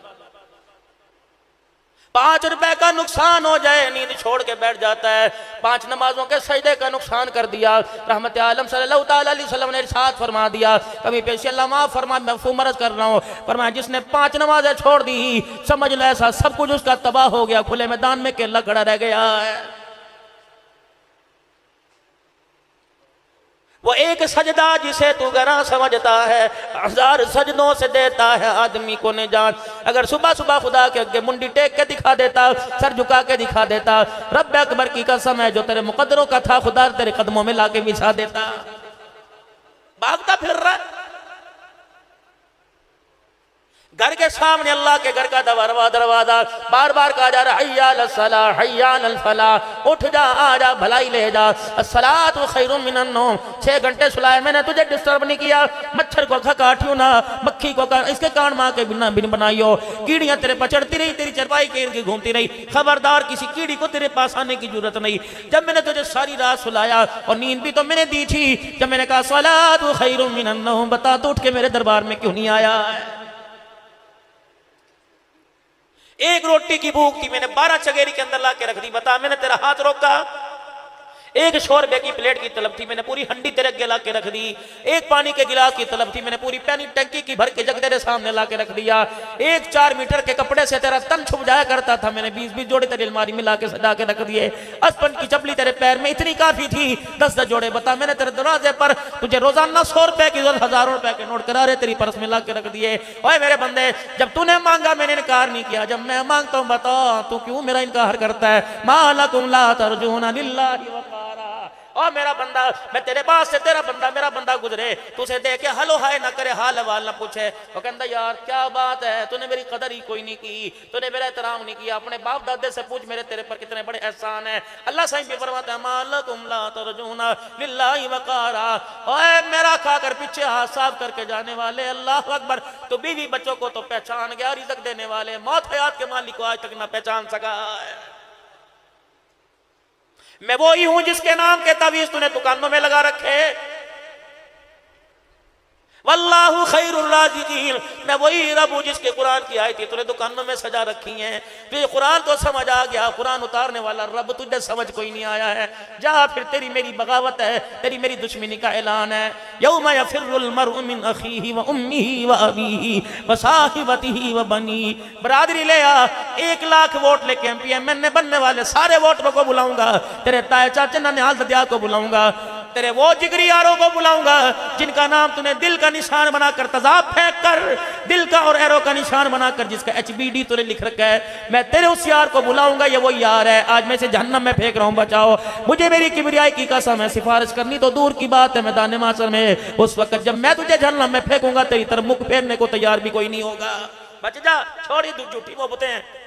5 रुपए का नुकसान हो जाए, नींद छोड़ के बैठ जाता है। 5 नमाजों के सजदे का नुकसान कर दिया। रहमत आलम सल्लल्लाहु अलैहि वसल्लम ने इरशाद फरमा दिया, कभी पेश अल्लाह माफ फरमा, मैं मफहूम अर्ज कर रहा हूँ, फरमाया जिसने 5 नमाजें छोड़ दी समझ लो ऐसा सब कुछ उसका तबाह हो गया, खुले मैदान में केला खड़ा रह गया है। वो एक सजदा जिसे तू गरा समझता है 1000 सजदों से देता है आदमी को निजात। अगर सुबह सुबह खुदा के आगे मुंडी टेक के दिखा देता, सर झुका के दिखा देता, रब अकबर की कसम है जो तेरे मुकद्दरों का था खुदा तेरे कदमों में लाके बिछा देता। भागता फिर रहा, घर के सामने अल्लाह के घर का दरवाजा बार बार कहा जा रहा है हय्या अलस सलाह हय्या अल फलाह, उठ जा आ जा भलाई ले जा, अस्सलातु खैरुम मिनन नौम। 6 घंटे सुलाए मैंने तुझे डिस्टर्ब नहीं किया, मच्छर को काटियो ना, मक्खी को इसके कान मां के बिना बिन बनाइयो, कीड़ियां तेरे पर चढ़ती रही, तेरी चरपाई घेर के घूमती रही, खबरदार किसी कीड़ी को तेरे पास आने की जरूरत नहीं। जब मैंने तुझे सारी रात सुलाया और नींद भी तो मैंने दी थी, जब मैंने कहा सलातु खैरुम मिनन नौम, बता तो उठ के मेरे दरबार में क्यों नहीं आया है? एक रोटी की भूख थी, मैंने 12 चगेरी के अंदर ला के रख दी, बता मैंने तेरा हाथ रोका? एक 100 रुपए की प्लेट की तलब थी, मैंने पूरी हंडी तेरे अगे ला के रख दी। एक पानी के गिलास की तलब थी, मैंने पूरी पानी टंकी की भर के जग तेरे सामने ला के रख दिया। एक 4 मीटर के कपड़े से तेरा तन छुप जाया करता था, मैंने 20-20 जोड़े तेरी अलमारी में ला के सजा के रख दिए। अस्पन की चपली तेरे पैर में इतनी काफी थी, 10-10 जोड़े, बता मैंने तेरे दरवाजे पर तुझे रोजाना 100 रुपए की जरूरत, हजारों रुपए के नोट करारे तेरी पर्स में ला के रख दिए। ओए मेरे बंदे, जब तूने मांगा मैंने इनकार नहीं किया, जब मैं मांगता हूं बता तू क्यों मेरा इनकार करता है? मा लकुम ला तर्जूना लिल्लाहि वक़ारा। और मेरा बंदा, मैं तेरे पास से तेरा बंदा मेरा बंदा गुजरे, तुझे देख के हलो हाय ना करे, हाल हवाल ना पूछे, वो कहता यार क्या बात है, तूने मेरी कदर ही कोई नहीं की, तूने मेरा एहतराम नहीं किया, अपने बाप दादे से पूछ मेरे तेरे पर कितने बड़े एहसान है। अल्लाह साईं भी फरमाता है मालकुम ला तर्जूना लिल्लाहि वक़ारा। ओए मेरा खाकर पीछे हाथ साफ करके जाने वाले, अल्लाह अकबर, तो बीवी बच्चों को तो पहचान गया, रिज़्क़ देने वाले मौत हयात के मालिक को आज तक ना पहचान सका है। मैं वो ही हूं जिसके नाम के तावीज़ तूने दुकानों में लगा रखे, वल्लाहु खैरुर राज़िकीन। मैं वही रब हूँ जिसके कुरान की आयतें तूने दुकानों में सजा रखी हैं। तुझे कुरान तो समझ आ गया, कुरान उतारने वाला रब तुझे समझ कोई नहीं आया है। जा फिर तेरी मेरी बगावत है, तेरी मेरी दुश्मनी का ऐलान है। यौमा यफिर्रुल मरउ मिन अखीही व उम्मिही व अबीही व साहिबतिही व बनी। बरादरी ले आ, 1 लाख वोट लेके एमपी बनने वाले सारे वोटरों को बुलाऊंगा। तेरे ताए चाचे ननिहाल ददिया को बुलाऊंगा, तेरे वो जिगरी यारों को बुलाऊंगा जिनका नाम तूने दिल का निशान बनाकर तजाब फेंक कर, दिल का और एरो का निशान बनाकर जिसका HBD तूने लिख रखा है। मैं तेरे उस यार को बुलाऊंगा, ये वो यार है आज मैं इसे जहन्नम में फेंक रहा हूं, बचाओ मुझे। मेरी किबरियाई की कसम है, सिफारिश करनी तो दूर की बात है मैदान माशर में। उस वक्त जब मैं तुझे जहन्नम में फेंकूंगा तेरी तरफ मुख फेरने को तैयार भी कोई नहीं होगा। बच जा, छोड़ी झूठी वो बुतें।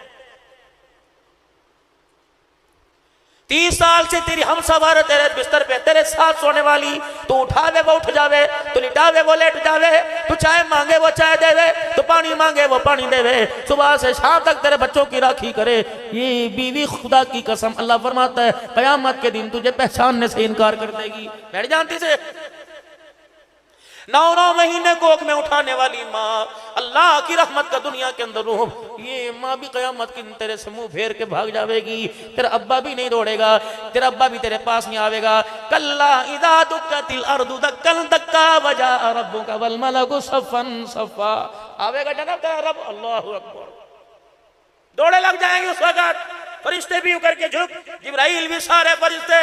30 साल से तेरी हमसफर तेरे बिस्तर पे तेरे साथ सोने वाली, तू उठावे वो उठ जावे, तू लिटावे वो लेट जावे, तू चाय मांगे वो चाय देवे, तू पानी मांगे वो पानी देवे, सुबह से शाम तक तेरे बच्चों की राखी करे। ये बीवी खुदा की कसम अल्लाह फरमाता है कयामत के दिन तुझे पहचानने से इनकार कर देगी। बैठ जानती से 9 महीने कोख में उठाने वाली माँ, अल्लाह की रहमत का दुनिया के अंदर रूह, ये माँ भी कयामत के दिन तेरे से मुंह फेर के भाग जाएगी। तेरा अब्बा भी नहीं दौड़ेगा, तेरा अब्बा भी तेरे पास नहीं आवेगा। कल्ला इदा दुक्कतिल अर्दु दक्कन दक्का वजा रब्बुका वल मलकु सफ़न सफ़ा। आवेगा जनाब तेरा रब, अल्लाहु अकबर। दौड़े लग जाएंगे उस वक्त, फरिश्ते भी उकर के झुक, जिब्राइल भी, सारे फरिश्ते।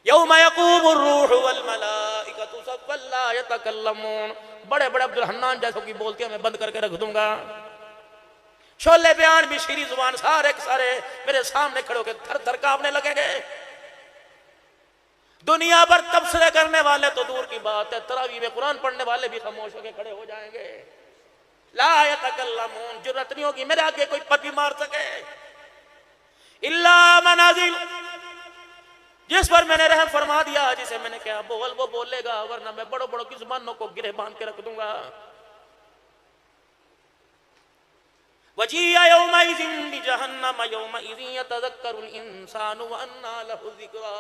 यौम यक़ूमुर रूहु वल मलाइकतु सफ़्फ़न ला यतकल्लमून। बड़े बड़े अब्दुल हन्नान जैसों की बोलती है मैं बंद करके रख दूंगा। शोले बयान भी शीरी जुबान सारे के सारे मेरे सामने खड़े होकर थर थर कांपने लगेंगे। दुनिया भर तबसरे करने वाले तो दूर की बात है, तरावी में कुरान पढ़ने वाले भी खामोश होकर खड़े हो जाएंगे। ला यतकल्लमून, जुर्रत नहीं होगी मेरे आगे कोई पत्ती मार सके। इल्ला मनाजिल, जिस पर मैंने रहम फरमा दिया, जिसे मैंने कहा बोल वो बोलेगा, वरना मैं बड़ों बड़ों की जुबानों को गिरे बांध के रख दूंगा। वजीअ यौमइज़िन बिजहन्नम यौमइज़िन यतज़क्करुल इंसानु व अन्ना लहु ज़िक्रा।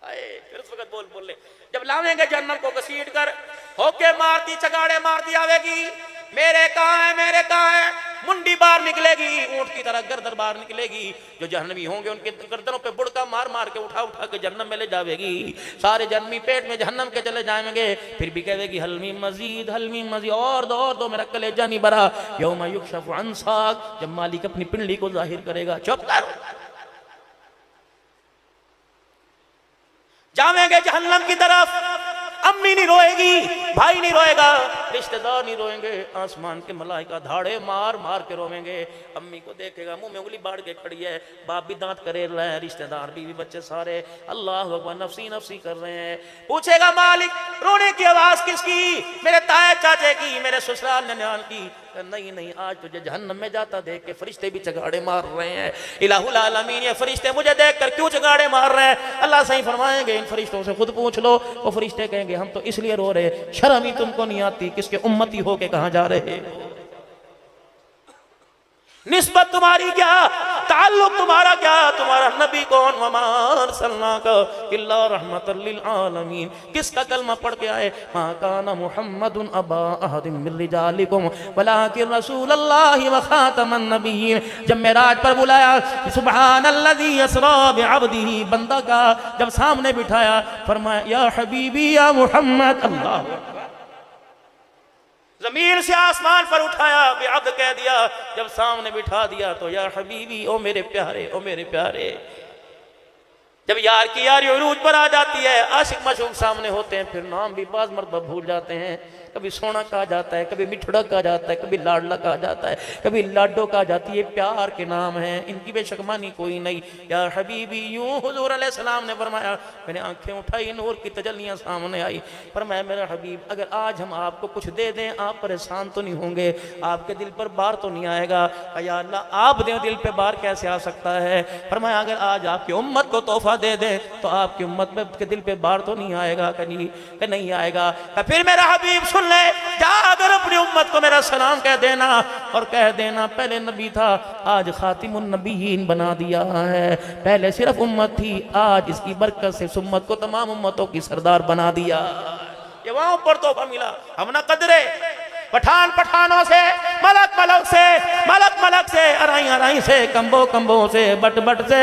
आए फिर उस वक्त बोल ले, जब लावेंगे जहन्नम को घसीट कर, होके मारती चगाड़े मारती आवेगी, मेरे कहाँ है मेरे कहाँ है, मुंडी बाहर निकलेगी, ऊंट की तरह गर्दन बाहर निकलेगी। जो जहन्नमी होंगे उनके गर्दनों पे बुड़का मार मार के उठा उठा के जहन्नम में ले जावेगी। सारे जहन्नमी पेट में जहन्नम के चले जाएंगे। फिर भी कहेगी हलमी मजीद और दो मेरा कलेजा नहीं भरा। यौम युक्शफु अन साक, जब मालिक अपनी पिंडली को जाहिर करेगा। चुप कर, जावेंगे जहन्नम की तरफ। अम्मी नहीं रोएगी, भाई नहीं रोएगा, रिश्तेदार नहीं रोएंगे, आसमान के मलाइका धाड़े मार मार के रोवेंगे। अम्मी को देखेगा मुंह में उंगली बाढ़ के खड़ी है, बाप भी दांत करे रहे हैं, रिश्तेदार बीवी बच्चे सारे अल्लाह अकबर नफसी नफसी कर रहे हैं। पूछेगा मालिक रोने की आवाज किसकी? मेरे ताए चाचे की, मेरे ससुराल ननिहाल की। नहीं नहीं, आज तुझे जहन्नम में जाता देख के फरिश्ते भी चगाड़े मार रहे हैं। इलाहुल आलमीन, ये फरिश्ते मुझे देखकर क्यों चगाड़े मार रहे हैं? अल्लाह सही फरमाएंगे इन फरिश्तों से खुद पूछ लो। वो फरिश्ते कहेंगे हम तो इसलिए रो रहे, शर्म ही तुमको नहीं आती, किसके उम्मती हो के कहां जा रहे हो? निस्बत तुम्हारी क्या, ताल्लुक तुम्हारा क्या, तुम्हारा नबी कौन? वमा अरसलनाका इल्ला रहमतल लिल आलमीन। किसका कलमा पढ़ के आए? मा काना मुहम्मदुन अबा अहदिम मिन रिजालिकुम वलाकिन रसूलुल्लाहि व खातमन नबिय्यीन। जब मेराज पर बुलाया सुब्हानल्लज़ी यसरा बिअब्दिही, बंदा का जब सामने बिठाया फरमाया या हबीबी या मुहम्मद। अल्लाह, जमीन से आसमान पर उठाया, बेअब्द कह दिया। जब सामने बिठा दिया तो या हबीबी, ओ मेरे प्यारे, ओ मेरे प्यारे। जब यार की यारी उरूज पर आ जाती है, आशिक माशूक सामने होते हैं, फिर नाम भी बाज मर्तबा भूल जाते हैं। कभी सोना कहा जाता है, कभी मिठड़ा कहा जाता है, कभी लाडला कहा जाता है, कभी लाडो कहा जाती है। प्यार के नाम हैं, इनकी बेशकमानी कोई नहीं। या हबीबी, यूं हुजूर अलैहिस्सलाम ने फरमाया, मैंने आंखें उठाई, नूर की तजल्लियां सामने आई। फरमाया मेरा हबीब, अगर आज हम आपको कुछ दे दें, आप परेशान तो नहीं होंगे? आपके दिल पर बार तो नहीं आएगा? या अल्लाह, आप दें, दिल पे बार कैसे आ सकता है? फरमाया अगर आज आपकी उम्मत को तोहफा दे दें तो आपकी उम्मत में के दिल पे बार तो नहीं आएगा? कि नहीं आएगा। फिर मेरा हबीब सुन ले, जाकर अपनी उम्मत को मेरा सलाम कह देना और कह देना पहले नबी था, आज खातिमुन नबीयीन बना दिया है। पहले सिर्फ उम्मत थी, आज इसकी बरकत से इस उम्मत को तमाम उम्मतों की सरदार बना दिया। ये वहां ऊपर तोहफा मिला, हम ना कदरे। पठान पठानों से, मलक मलक से, मलक मलक से, अराई अराई से, कंबो कंबो से, बट बट से,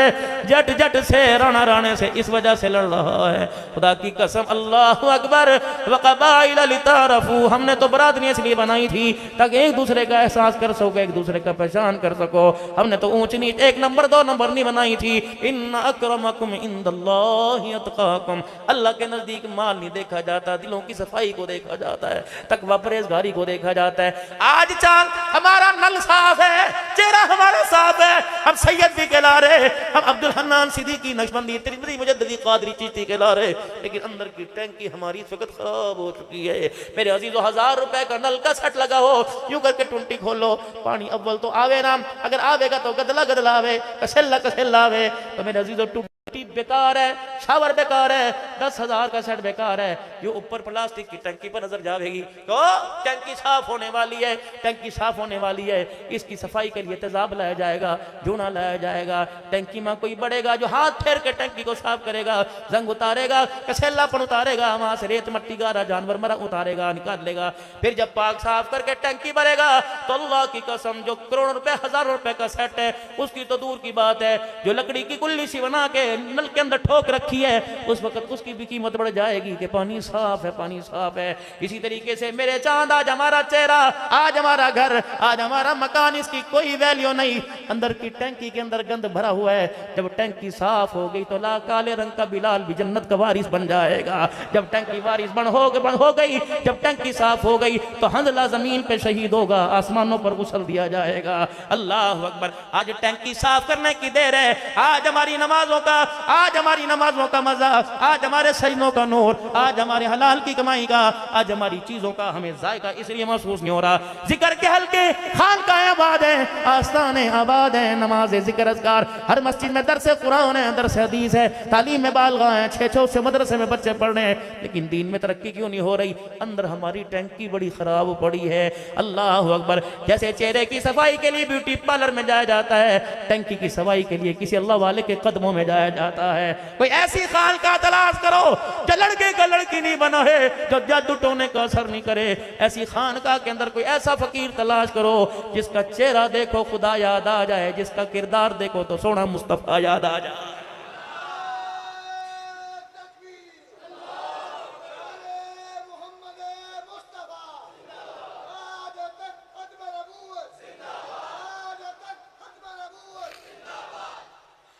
जट जट से, राणा राणे से, इस वजह से लड़ रहा है। खुदा की कसम, अल्लाह अकबर। वक़बाइल लितारफू, हमने तो बरादरी इसलिए बनाई थी ताकि एक दूसरे का एहसास कर सको, एक दूसरे का पहचान कर सको। हमने तो ऊंच नीच, एक नंबर दो नंबर नहीं बनाई थी। इन्ना अक्रमकुम इंदल्लाहि अतकाकुम, अल्लाह के नजदीक माल नहीं देखा जाता, दिलों की सफाई को देखा जाता है, तकवा परहेजगारी को देखा जाता है। आज चांद हमारा नल साफ है, चेहरा हमारा साफ है, हम सैयद भी कहला रहे, हम अब्दुल हन्नान सिद्दीकी, नक्शबंदी, तिरमिज़ी, मुजद्दिदी, कादरी, चिश्ती कहला रहे, लेकिन अंदर की टैंकी हमारी इस वक्त खराब हो चुकी है। मेरे अजीजों, 1000 रुपए का नल का सेट लगा हो, यूं करके टुंटी खोलो, पानी अव्वल तो आवे ना, अगर आवेगा तो गदला गदला आवे, कसेला कसेला आवे। तो मेरे अजीजों, टूटी बेकार है, शावर बेकार है, 10,000 का सेट बेकार है। ये ऊपर प्लास्टिक की टंकी पर नजर जाएगी तो टंकी साफ होने वाली है, टंकी साफ होने वाली है। इसकी सफाई के लिए तेजाब लाया जाएगा, जूना लाया जाएगा। टंकी में कोई बढ़ेगा जो हाथ फेर के टंकी को साफ करेगा, जंग उतारेगा, कसेलापन उतारेगा, वहां से रेत मट्टी गारा जानवर मरा उतारेगा, निकाल लेगा। फिर जब पाक साफ करके टंकी भरेगा तो अल्लाह की कसम, जो करोड़ रुपए 1000 रुपए का सेट है उसकी तो दूर की बात है, जो लकड़ी की कुल्ली सी बना के नल के अंदर ठोक रखी है उस वक्त उसकी भी कीमत बढ़ जाएगी कि पानी साफ है, पानी साफ है। इसी तरीके से मेरे चांद, आज हमारा चेहरा, आज हमारा घर, आज हमारा मकान, इसकी कोई वैल्यू नहीं। अंदर की टंकी के अंदर गंद भरा हुआ है, जब टंकी साफ हो गई तो ला काले रंग का बिलाल भी जन्नत का वारिस बन जाएगा। जब टंकी वारिस बन हो गई, जब टंकी साफ हो गई तो हंजला जमीन पे शहीद होगा, आसमानों पर गुसल दिया जाएगा। अल्लाह अकबर। आज टंकी साफ करने की देर है, आज हमारी नमाजों का, आज हमारी नमाजों का मजा, आज हमारे सजनों का नूर, आज हमारे हलाल की कमाई का, आज हमारी चीजों का हमें जायका इसलिए महसूस नहीं हो रहा। जिक्र के हल्के खानकाएं आबाद हैं, आस्थाने आबाद हैं, नमाज जिक्र अज़कार, हर मस्जिद में दरस कुरान है, दरस हदीस है, तालीम में बालगा है, 6 से मदरसे में बच्चे पढ़ रहे हैं, लेकिन दीन में तरक्की क्यों नहीं हो रही? अंदर हमारी टंकी बड़ी खराब पड़ी है। अल्लाह अकबर। जैसे चेहरे की सफाई के लिए ब्यूटी पार्लर में जाया जाता है, टंकी की सफाई के लिए किसी अल्लाह वाले के कदमों में जाया जाता है। कोई ऐसी खान का तलाश करो जो लड़के का लड़की नहीं बना है, जो जादू टोने का असर नहीं करे। ऐसी खानका के अंदर कोई ऐसा फकीर तलाश करो जिसका चेहरा देखो खुदा याद आ जाए, जिसका किरदार देखो तो सोना मुस्तफा याद आ जाए।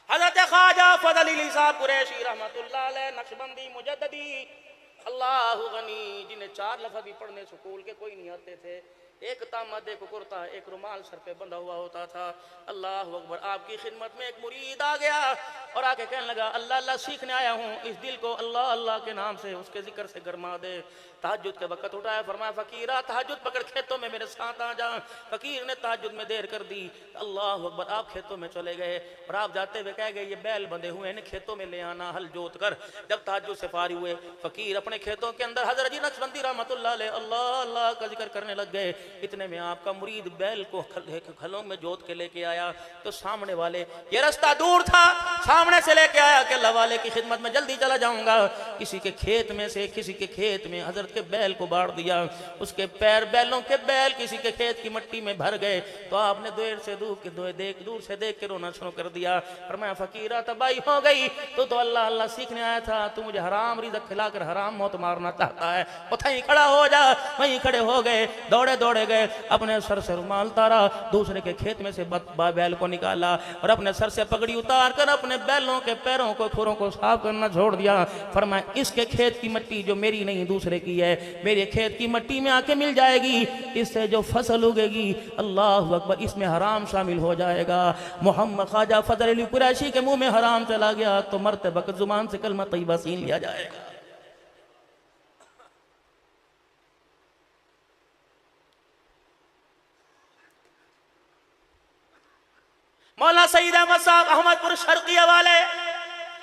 हज़रत ख्वाजा फज़ल अली साहब कुरैशी रहमतुल्लाह अलैह, नक्शबंदी, मुजद्दिदी, अल्लाह गनी, जिन्हें 4 लफ्ज़ भी पढ़ने स्कूल के कोई नहीं आते थे, एक तामद, एक कुर्ता, एक रुमाल सर पे बंधा हुआ होता था। अल्लाह अकबर। आपकी खिदमत में एक मुरीद आ गया और आके कहने लगा, अल्लाह अल्लाह सीखने आया हूँ, इस दिल को अल्लाह अल्लाह के नाम से, उसके जिक्र से गरमा दे। तहज्जुद के वक्त उठाया, फरमाया फकीरा तहज्जुद पकड़ खेतों में मेरे साथ आ जा। फकीर ने तहज्जुद में देर कर दी। अल्लाह अकबर। आप खेतों में चले गए और आप जाते हुए कह गए, ये बैल बंधे हुए हैं, खेतों में ले आना, हल जोत कर। जब तहज्जुद से फारिग हुए, फकीर अपने खेतों के अंदर हज़रत जी नक्शबंदी रहमतुल्लाह अलैह अल्लाह अल्लाह का जिक्र करने लग गए। इतने में आपका मुरीद बैल को खलों में जोत के लेके आया तो सामने वाले, ये रास्ता दूर था, सामने से लेके आया कि अल्लाह वाले की खिदमत में जल्दी चला जाऊंगा। किसी के खेत में से किसी के खेत में हजरत के बैल को बांट दिया, उसके पैर बैलों के बैल किसी के खेत की मिट्टी में भर गए। तो आपने दूर से देख के रोना शुरू कर दिया। पर मैं फकीरा तबाही हो गई, तो अल्लाह अल्लाह सीखने आया था, तू मुझे हराम रिज़्क़ खिलाकर हराम मौत मारना चाहता है। वहीं खड़ा हो जा। वहीं खड़े हो गए, दौड़े दौड़े गए, अपने सर से रुमाल उतारा, दूसरे के खेत में से बैल को निकाला और अपने सर से पगड़ी उतार कर अपने बैलों के पैरों को, खुरों को साफ करना छोड़ दिया। फरमाया, इसके खेत की मिट्टी जो मेरी नहीं दूसरे की है, मेरे खेत की मिट्टी में आके मिल जाएगी, इससे जो फसल उगेगी, अल्लाह अकबर, इसमें हराम शामिल हो जाएगा। मोहम्मद ख्वाजा फज़ल अली कुरैशी के मुंह में हराम चला गया तो मरते वक्त जुबान से कलमा तय्यबा छीन लिया जाएगा। मौलाना सईद अहमद साहब अहमदपुर शर्किया वाले,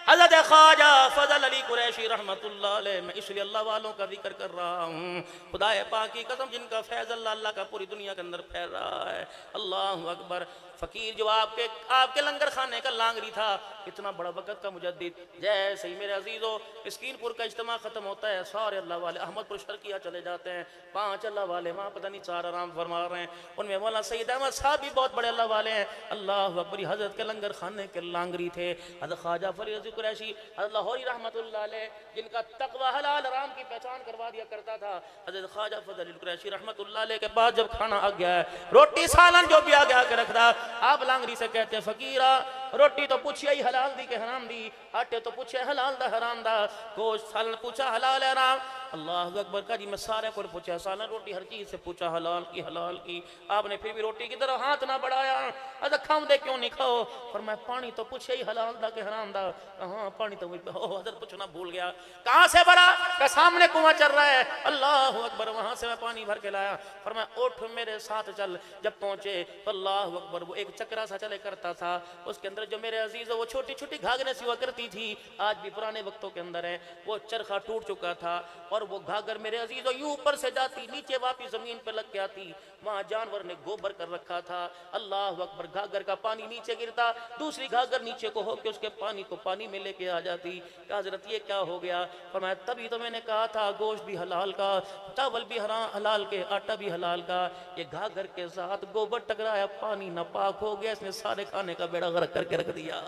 हज़रत ख्वाजा फजल अली कुरैशी रहमतुल्लाह अलैह, मैं इसलिए अल्लाह वालों का जिक्र कर रहा हूँ, खुदाए पाक की कसम जिनका फैज़ अल्लाह का पूरी दुनिया के अंदर फैल रहा है। अल्लाह अकबर। फ़कीर जो आपके लंगर खाने का लांगरी था, इतना बड़ा वक़्त का मुजद्दिद, जैसे ही मेरे अजीज़ों स्कीनपुर का इज्तिमा ख़त्म होता है, सारे अल्लाह वाले अहमदपुर शर्किया चले जाते हैं। 5 अल्लाह वाले वहाँ पता नहीं 4 आराम फरमा रहे हैं। उनमें मौलाना सैयद अहमद साहब भी बहुत बड़े अल्लाह वाले हैं। अल्लाह अकबर। हज़रत के लंगर खाने के लांगरी थे हज़रत ख्वाजा फरीद कुरैशी हज़रत लाहौरी रहमतुल्लाह अलैह, जिनका तक़वा हलाल हराम की पहचान करवा दिया करता था। हज़रत ख्वाजा फजल कुरैशी रहमतुल्लाह अलैह के बाद जब खाना आ गया है, रोटी सालन जो भी आ गया के रखता, आप लांगरी से कहते हैं फकीरा रोटी तो पूछिए ही हलाल दी के हराम दी, आटे तो पूछे हलाल दा हराम दा, गोश्त सालन पूछा हलाल है हराम। अल्लाह अकबर का जी मैं सारे को पूछा सालन रोटी हर चीज़ से पूछा हलाल की, आपने फिर भी रोटी की तरफ हाथ ना बढ़ाया। अरे खाओ दे क्यों नहीं खाओ? फरमाया पानी तो पूछे ही हलाल दा के हराम दा। हाँ पानी तो हज़रत पूछना भूल गया। कहाँ से भरा? का सामने कुआं चल रहा है। अल्लाह अकबर। वहाँ से मैं पानी भर के लाया। फरमाया उठ मेरे साथ चल। जब पहुँचे तो अल्लाह अकबर वो एक चक्रा सा चले करता था, उसके अंदर जो मेरे अजीज वो छोटी छोटी घाघरें सी हुआ करती थी, आज भी पुराने वक्तों के अंदर है। वो चरखा टूट चुका था और वो घाघर मेरे अजीजों यूं ऊपर से जाती नीचे वापस जमीन पर लग के आती। वहां जानवर ने गोबर कर रखा था। अल्लाह अकबर। घाघर का पानी नीचे गिरता, दूसरी घाघर नीचे को होकर उसके पानी को पानी में लेके आ जाती। हजरत ये क्या हो गया? फरमाया तभी तो मैंने कहा था गोश्त भी हलाल का, चावल भी हलाल के, आटा भी हलाल का। ये घाघर के साथ गोबर टकराया, पानी नापाक हो गया, इसने सारे खाने का बेड़ा गर्क करके रख दिया।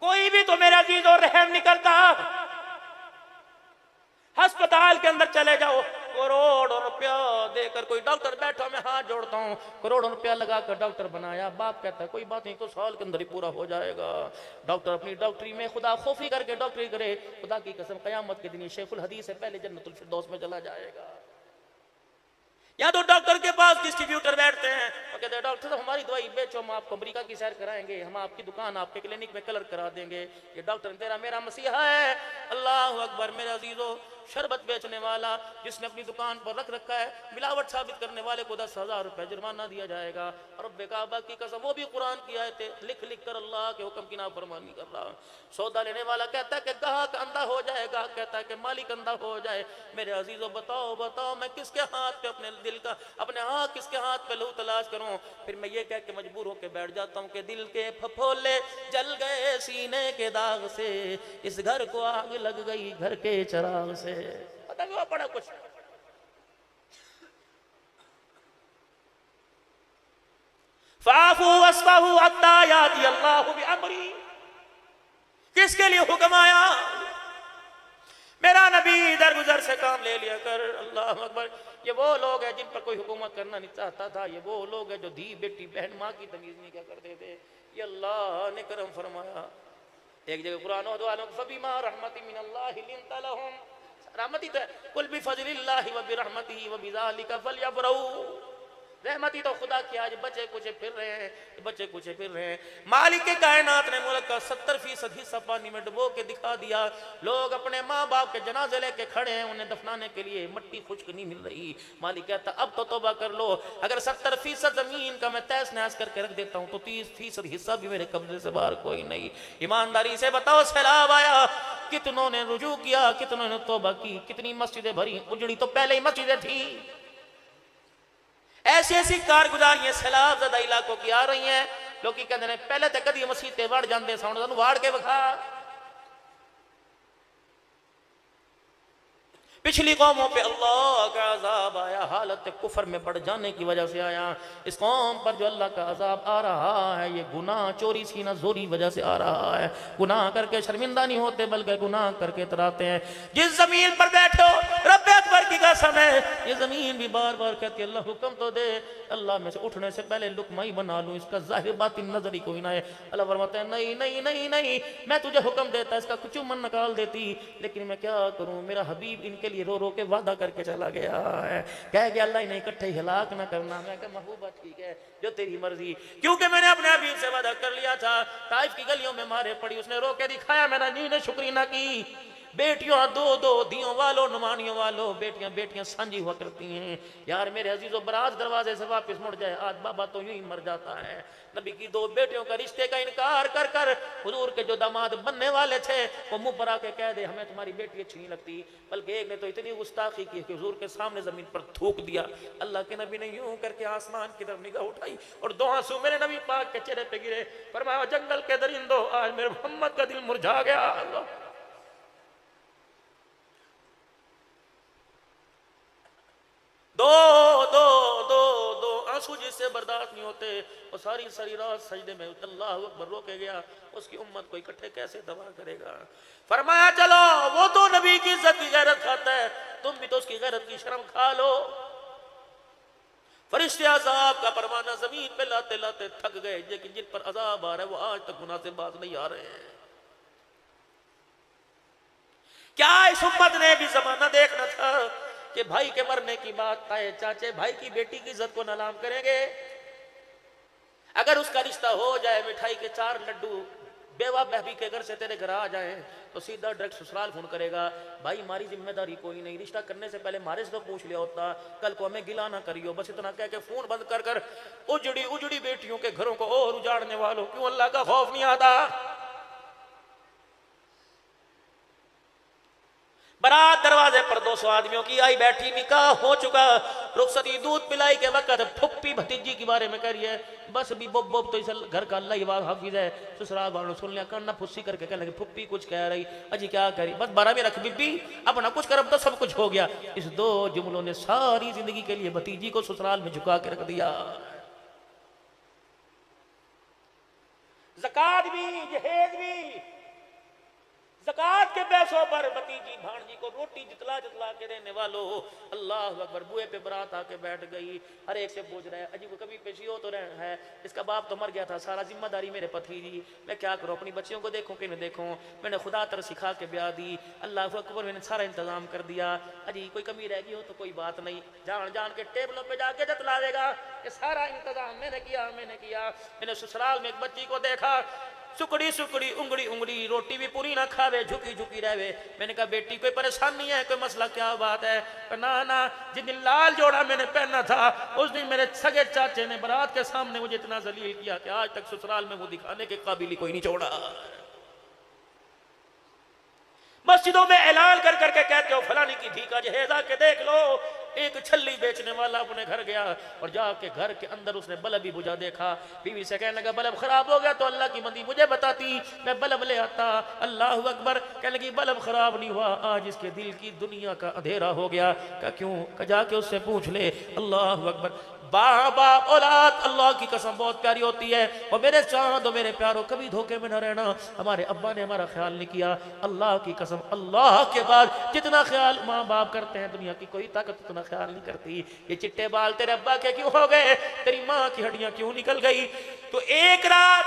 कोई भी तो मेरा अजीज और रहम नहीं करता। अस्पताल के अंदर चले जाओ, करोड़ों रुपया देकर कोई डॉक्टर बैठा, मैं हाथ जोड़ता हूँ, करोड़ों रुपया लगाकर डॉक्टर बनाया। बाप कहता है कोई बात नहीं, तो साल के अंदर ही पूरा हो जाएगा। डॉक्टर अपनी डॉक्टरी में खुदा खौफी करके डॉक्टरी करे, खुदा की कसम क़यामत के दिन शेखुल हदीस से पहले जन्नतुल फिरदौस में चला जाएगा। या तो डॉक्टर के पास डिस्ट्रीब्यूटर बैठते हैं और कहते हैं डॉक्टर साहब हमारी दवाई बेचो, हम आपको अमेरिका की सैर कराएंगे, हम आपकी दुकान आपके क्लिनिक में कलर करा देंगे। ये डॉक्टर तेरा मेरा मसीहा है। अल्लाह अकबर। मेरे अजीजों शरबत बेचने वाला जिसने अपनी दुकान पर रख रखा है, मिलावट साबित करने वाले को 10,000 रुपये जुर्माना दिया जाएगा। और रब्बे काबा की कसम वो भी कुरान की आयतें लिख लिख कर अल्लाह के हुक्म की नाफरमानी कर रहा। सौदा लेने वाला कहता है कि ग्राहक अंधा हो जाए, ग्राहक कहता है कि मालिक अंधा हो जाए। मेरे अजीजों बताओ मैं किसके हाथ पे अपने दिल का, अपने हाथ किसके हाथ पे लहू तलाश करूं? फिर मैं ये कह के मजबूर होकर बैठ जाता हूं कि दिल के फफोले जल गए सीने के दाग से, इस घर को आग लग गई घर के चराग से। पता नहीं पड़ा कुछ। फाफू वस्फहू हत्ता याती अल्लाहु बिअमरी। किसके लिए हुक्म आया? मेरा नबी दरगुजर से काम ले लिया कर। अल्लाह अकबर। ये वो लोग हैं जिन पर कोई हुकूमत करना नहीं चाहता था। ये वो लोग हैं जो धी बेटी बहन माँ की तमीज नहीं क्या करते थे। ये अल्लाह ने करम फरमाया। एक जगह कुरान वालों फबीमा रहमति मिनल्लाहि लिंता लहुम, रहमती तो कुल बिफज़लिल्लाहि व बिरहमतिही व बिज़ालिका फलयफ्रहू। रहमती तो खुदा की, आज बच्चे कुछ फिर रहे हैं। मालिक के कायनात ने मुल्क का 70% हिस्सा पानी में डुबो के दिखा दिया। लोग अपने माँ बाप के जनाजे लेके खड़े हैं, उन्हें दफनाने के लिए मिट्टी खुश्क नहीं मिल रही। मालिक कहता अब तो तौबा कर लो, अगर 70% जमीन का मैं तहस नहस करके रख देता हूँ तो 30% हिस्सा भी मेरे कब्जे से बाहर कोई नहीं। ईमानदारी से बताओ, सैलाब आया, कितनों ने रुजू किया, कितनों ने तौबा की, कितनी मस्जिदें भरी, उजड़ी तो पहले ही मस्जिदें थी। ऐसी ऐसी कारगुजारियां सैलाब ज़दा इलाकों की आ रही हैं। लोग कहते हैं पहले तो कदी मसीते वड़ जाते सन, वाड़ के विखा। पिछली कौमों पे अल्लाह का अजाब आया, हालत कुफर में बढ़ जाने की वजह से आया। इस कौम पर जो अल्लाह का अजाब आ रहा है, ये गुनाह चोरी सीना जोरी वजह से आ रहा है। गुनाह करके शर्मिंदा नहीं होते, बल्कि गुनाह करके तराते हैं। जिस जमीन पर बैठो, रब्बे अकबर की कसम है, ये जमीन भी बार बार कहती है अल्लाह हुक्म तो दे, अल्लाह में से उठने से पहले लुकमा ही बना लूँ, इसका जाहिर बातिन नजर ही कोई ना है। अल्लाह फरमाता है नहीं नहीं नहीं नहीं, मैं तुझे हुक्म देता, इसका कुछ मन निकाल देती, लेकिन मैं क्या करूँ, मेरा हबीब इनके रो रो के वादा करके चला गया है। कह गया अल्लाह इन्हें इकट्ठे हिलाक ना करना। मैं कहा महबूबा ठीक है, जो तेरी मर्जी, क्योंकि मैंने अपने हबीब से वादा कर लिया था। ताइफ की गलियों में मारे पड़ी, उसने रो के दिखाया, मैंने नींद शुक्री ना की। बेटियों दो दो दियों वालों नुमानियों वालों बेटियां बेटियां साझी हुआ करती हैं। यार मेरे अजीजों, बारात दरवाजे से वापस मुड़ जाए, आज बाबा तो यूं ही मर जाता है। नबी की दो बेटियों का रिश्ते का इनकार कर कर हुजूर के जो दामाद बनने वाले थे वो मुंह पर आके कह दे हमें तुम्हारी बेटी अच्छी नहीं लगती, बल्कि एक ने तो इतनी गुस्ताखी की कि हुजूर के सामने जमीन पर थूक दिया। अल्लाह के नबी ने यूं करके आसमान की तरफ निगाह उठाई और दो आंसू मेरे नबी पाक के चेहरे पे गिरे। फरमाया जंगल के दरिंदों, आज मेरे मोहम्मद का दिल मुरझा गया। अल्लाह दो दो दो दो आंसू जिससे बर्दाश्त नहीं होते, और सारी सारी रात सजदे में अल्लाह अकबर रोके गया। उसकी उम्मत को इकट्ठे कैसे दबा करेगा। फरमाया चलो, वो तो नबी की इज्जत की गैरत खाता है, तुम भी तो उसकी गैरत की शर्म खा लो। फरिश्ते अजाब का परवाना जमीन पे लाते लाते थक गए, लेकिन जिन पर अजाब आ रहा है वो आज तक गुनाह से बाज नहीं आ रहे हैं। क्या इस उम्मत ने भी जमाना देखना था कि भाई के मरने की बात ताए चाचे भाई की बेटी की इज्जत को नीलाम करेंगे। अगर उसका रिश्ता हो जाए, मिठाई के 4 लड्डू बेवा बहबी के घर से तेरे घर आ जाए तो सीधा डायरेक्ट ससुराल फोन करेगा, भाई हमारी जिम्मेदारी कोई नहीं, रिश्ता करने से पहले हमारे से तो पूछ लिया होता, कल को हमें गिला ना करियो। बस इतना कह के फोन बंद कर कर उजड़ी उजड़ी बेटियों के घरों को और उजाड़ने वालों, क्यों अल्लाह का खौफ नहीं आता। बारात दरवाजे पर 200 आदमियों की आई बैठी, निकाह हो चुका, रुखसती दूध पिलाई के वक्त फुप्पी भतीजी के बारे में कह रही है, बस भी बोब बोब तो इस घर का अल्लाह हाफिज है। ससुराल वालों सुन लिया, काना फुस्सी करके कहने लगे फुप्पी कुछ कह रही, अजी क्या करी, बस 12 में रख बीबी अपना कुछ कर, अब तो सब कुछ हो गया। इस 2 जुमलों ने सारी जिंदगी के लिए भतीजी को ससुराल में झुका के रख दिया। ज़कात भी, जहेज भी, ज़कात के पैसों पर भतीजी भांजी को रोटी जितला जितला के देने वालों, अल्लाह अकबर। बुए पे बारात आके बैठ गई, हर एक से पूछ रहे हैं, अजी को कभी पेशी हो तो रहे है, इसका बाप तो मर गया था, सारा जिम्मेदारी मेरे भतीजी, मैं क्या करूं, अपनी बच्चियों को देखूं कि नहीं देखूं, मैंने खुदा तर सिखा के ब्याह दी, अल्लाह अकबर मैंने सारा इंतजाम कर दिया। अजी कोई कमी रह गई हो तो कोई बात नहीं, जान जान के टेबलों पे जाके जतलावेगा कि सारा इंतजाम मैंने किया। मैंने ससुराल में एक बच्ची को देखा, सुकड़ी सुकड़ी उंगड़ी उंगड़ी, रोटी भी पूरी ना खावे, झुकी झुकी रहवे। मैंने कहा बेटी कोई परेशानी है, कोई मसला, क्या बात है। ना ना, जिस दिन लाल जोड़ा मैंने पहना था उस दिन मेरे सगे चाचे ने बारात के सामने मुझे इतना जलील किया कि आज तक ससुराल में वो दिखाने के काबिल ही कोई नहीं छोड़ा। मस्जिदों में ऐलान कर करके कहते हो फलानी की धी का जहेज आके देख लो। एक छल्ली बेचने वाला अपने घर गया और जाके घर के अंदर उसने बल्ब भी बुझा देखा। बीवी से कहने लगा बल्ब खराब हो गया तो अल्लाह की बंदी मुझे बताती, मैं बल्ब ले आता। अल्लाह अकबर। कहने लगी बल्ब खराब नहीं हुआ, आज इसके दिल की दुनिया का अंधेरा हो गया। क्या क्यों? जाके उससे पूछ ले। अल्लाह अकबर। बाबा औलाद अल्लाह की कसम बहुत प्यारी होती है। और मेरे चांद मेरे प्यारों, कभी धोखे में न रहना। हमारे अब्बा ने हमारा ख्याल नहीं किया, अल्लाह की कसम। अल्लाह के बाद जितना ख्याल माँ बाप करते हैं दुनिया की कोई ताकत उतना ख्याल नहीं करती। ये चिट्टे बाल तेरे अब्बा के क्यों हो गए, तेरी माँ की हड्डियां क्यों निकल गई। तो एक रात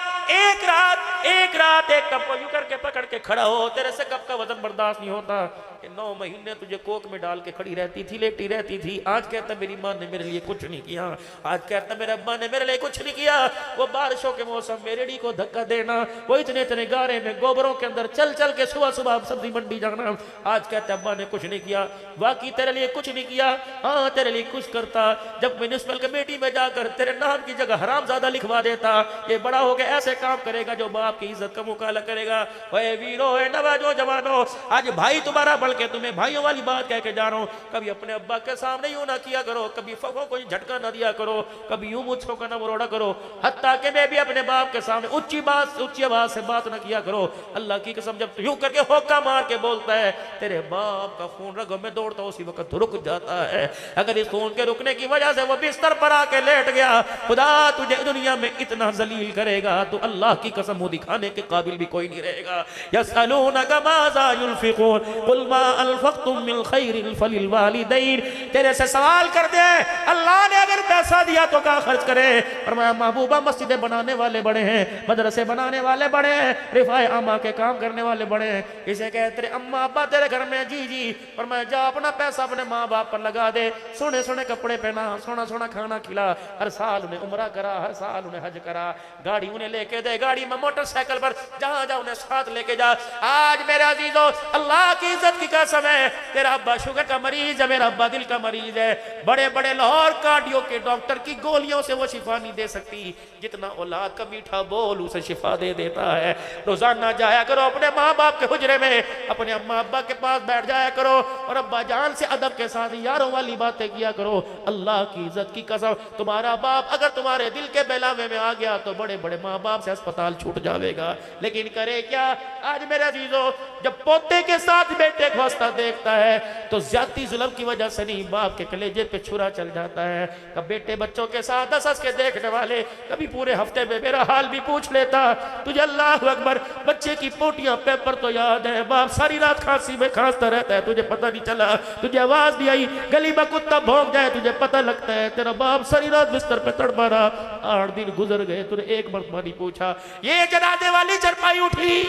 एक कप यूं करके पकड़ के खड़ा हो, तेरे से कप का वजन बर्दाश्त नहीं होता। 9 महीने तुझे कोक में डाल के खड़ी रहती थी, लेटी रहती थी। आज कहता मेरी माँ ने मेरे लिए कुछ नहीं किया, आज कहता मेरे अब्बा ने मेरे लिए कुछ नहीं किया। वो बारिशों के मौसम में रेड़ी को धक्का देना, वो इतने इतने गारे में गोबरों के अंदर चल चल के सुबह सुबह सब्जी मंडी जाना, आज कहता अब्बा ने कुछ नहीं किया। वाकई तेरे लिए कुछ नहीं किया, हाँ तेरे लिए कुछ करता। जब म्युनिसिपल कमेटी में जाकर तेरे नाम की जगह हरामजादा लिखवा देता, ये बड़ा हो गया ऐसे काम करेगा जो बाप की इज्जत का मुकाला करेगा। ओए वीरो है नवाजो जवानों, आज भाई तुम्हारा बल्कि तुम्हें भाइयों वाली बात कह के जा रहा हूं। कभी अपने अब्बा के सामने यूं ना किया करो, कभी फखों को झटका ना दिया करो, कभी यूं मुझको का ना बरोड़ा करो। हत्ता के मैं भी अपने बाप के सामने ऊंची आवाज से बात ना किया करो। अल्लाह की कसम जब यूं करके होका मार के बोलता है तेरे बाप का खून रगों में दौड़ता उसी वक्त रुक जाता है। अगर इस खून के रुकने की वजह से वो बिस्तर पर आके लेट गया, खुदा तुझे दुनिया में इतना जलील करेगा तो अल्लाह की कसम वो दिखाने के काबिल भी कोई नहीं रहेगा। यसअलूनका माज़ा युनफिकून कुल मा अनफक़्तुम मिन खैरिन फलिल वालिदैन। तेरे से सवाल कर दे अल्लाह ने अगर पैसा दिया तो क्या खर्च करे। फरमाया महबूबा मस्जिदें बनाने वाले बड़े हैं, मदरसे बनाने वाले बड़े हैं, रिफाए आमा के काम करने वाले बड़े हैं। इसे कहे तेरे अम्मा अब्बा तेरे घर में, जी जी। फरमाया जा अपना पैसा अपने माँ बाप पर लगा दे, सोने सोने कपड़े पहना, सोना सोना खाना खिला, हर साल उन्हें उम्रा करा, हर साल उन्हें हज करा, गाड़ी उन्हें लेके दे, गाड़ी में मोटरसाइकिल सफर पर, जहां जा उन्हें साथ लेके जा। आज मेरे अजीजों, अल्लाह की इज्जत की कसम है, तेरा अब्बा शुगर का मरीज है, मेरा अब्बा दिल का मरीज है। बड़े बड़े लाहौर कार्डियो के डॉक्टर की गोलियों से वो शिफा नहीं दे सकती जितना औलाद का मीठा बोल उसे शिफा दे देता है। रोजाना जाया करो अपने माँ बाप के हुजरे में, अपने अम्मा अब्बा के पास बैठ जाया करो और अब्बा जान से अदब के साथ यारों वाली बातें किया करो। अल्लाह की इज्जत की कसम, तुम्हारा बाप अगर तुम्हारे दिल के बहलावे में आ गया तो बड़े बड़े माँ बाप से अस्पताल छूट जाएगा। लेकिन करे क्या? आज मेरे अजीजों, जब पोते के साथ बेटे को हंसता देखता है तो ज्यादती जुल्म की वजह से नहीं, बाप के कलेजे पे छुरा चल जाता है। कब बेटे बच्चों के साथ हंस हंस के देखने वाले कभी पूरे हफ्ते में मेरा हाल भी पूछ लेता। तुझे अल्लाह अकबर, बच्चे की पोटियां पेपर तो याद है, बाप सारी रात खांसी में खांसता रहता है, तुझे पता नहीं चला, तुझे आवाज नहीं आई, गली में कुत्ता भौंक जाए तुझे पता लगता है, तेरा बाप सारी रात बिस्तर पे तड़पा रहा। 8 दिन गुजर गए, तूने एक मरतबा नहीं पूछा। ये जनाजे वाली चरपाई उठी,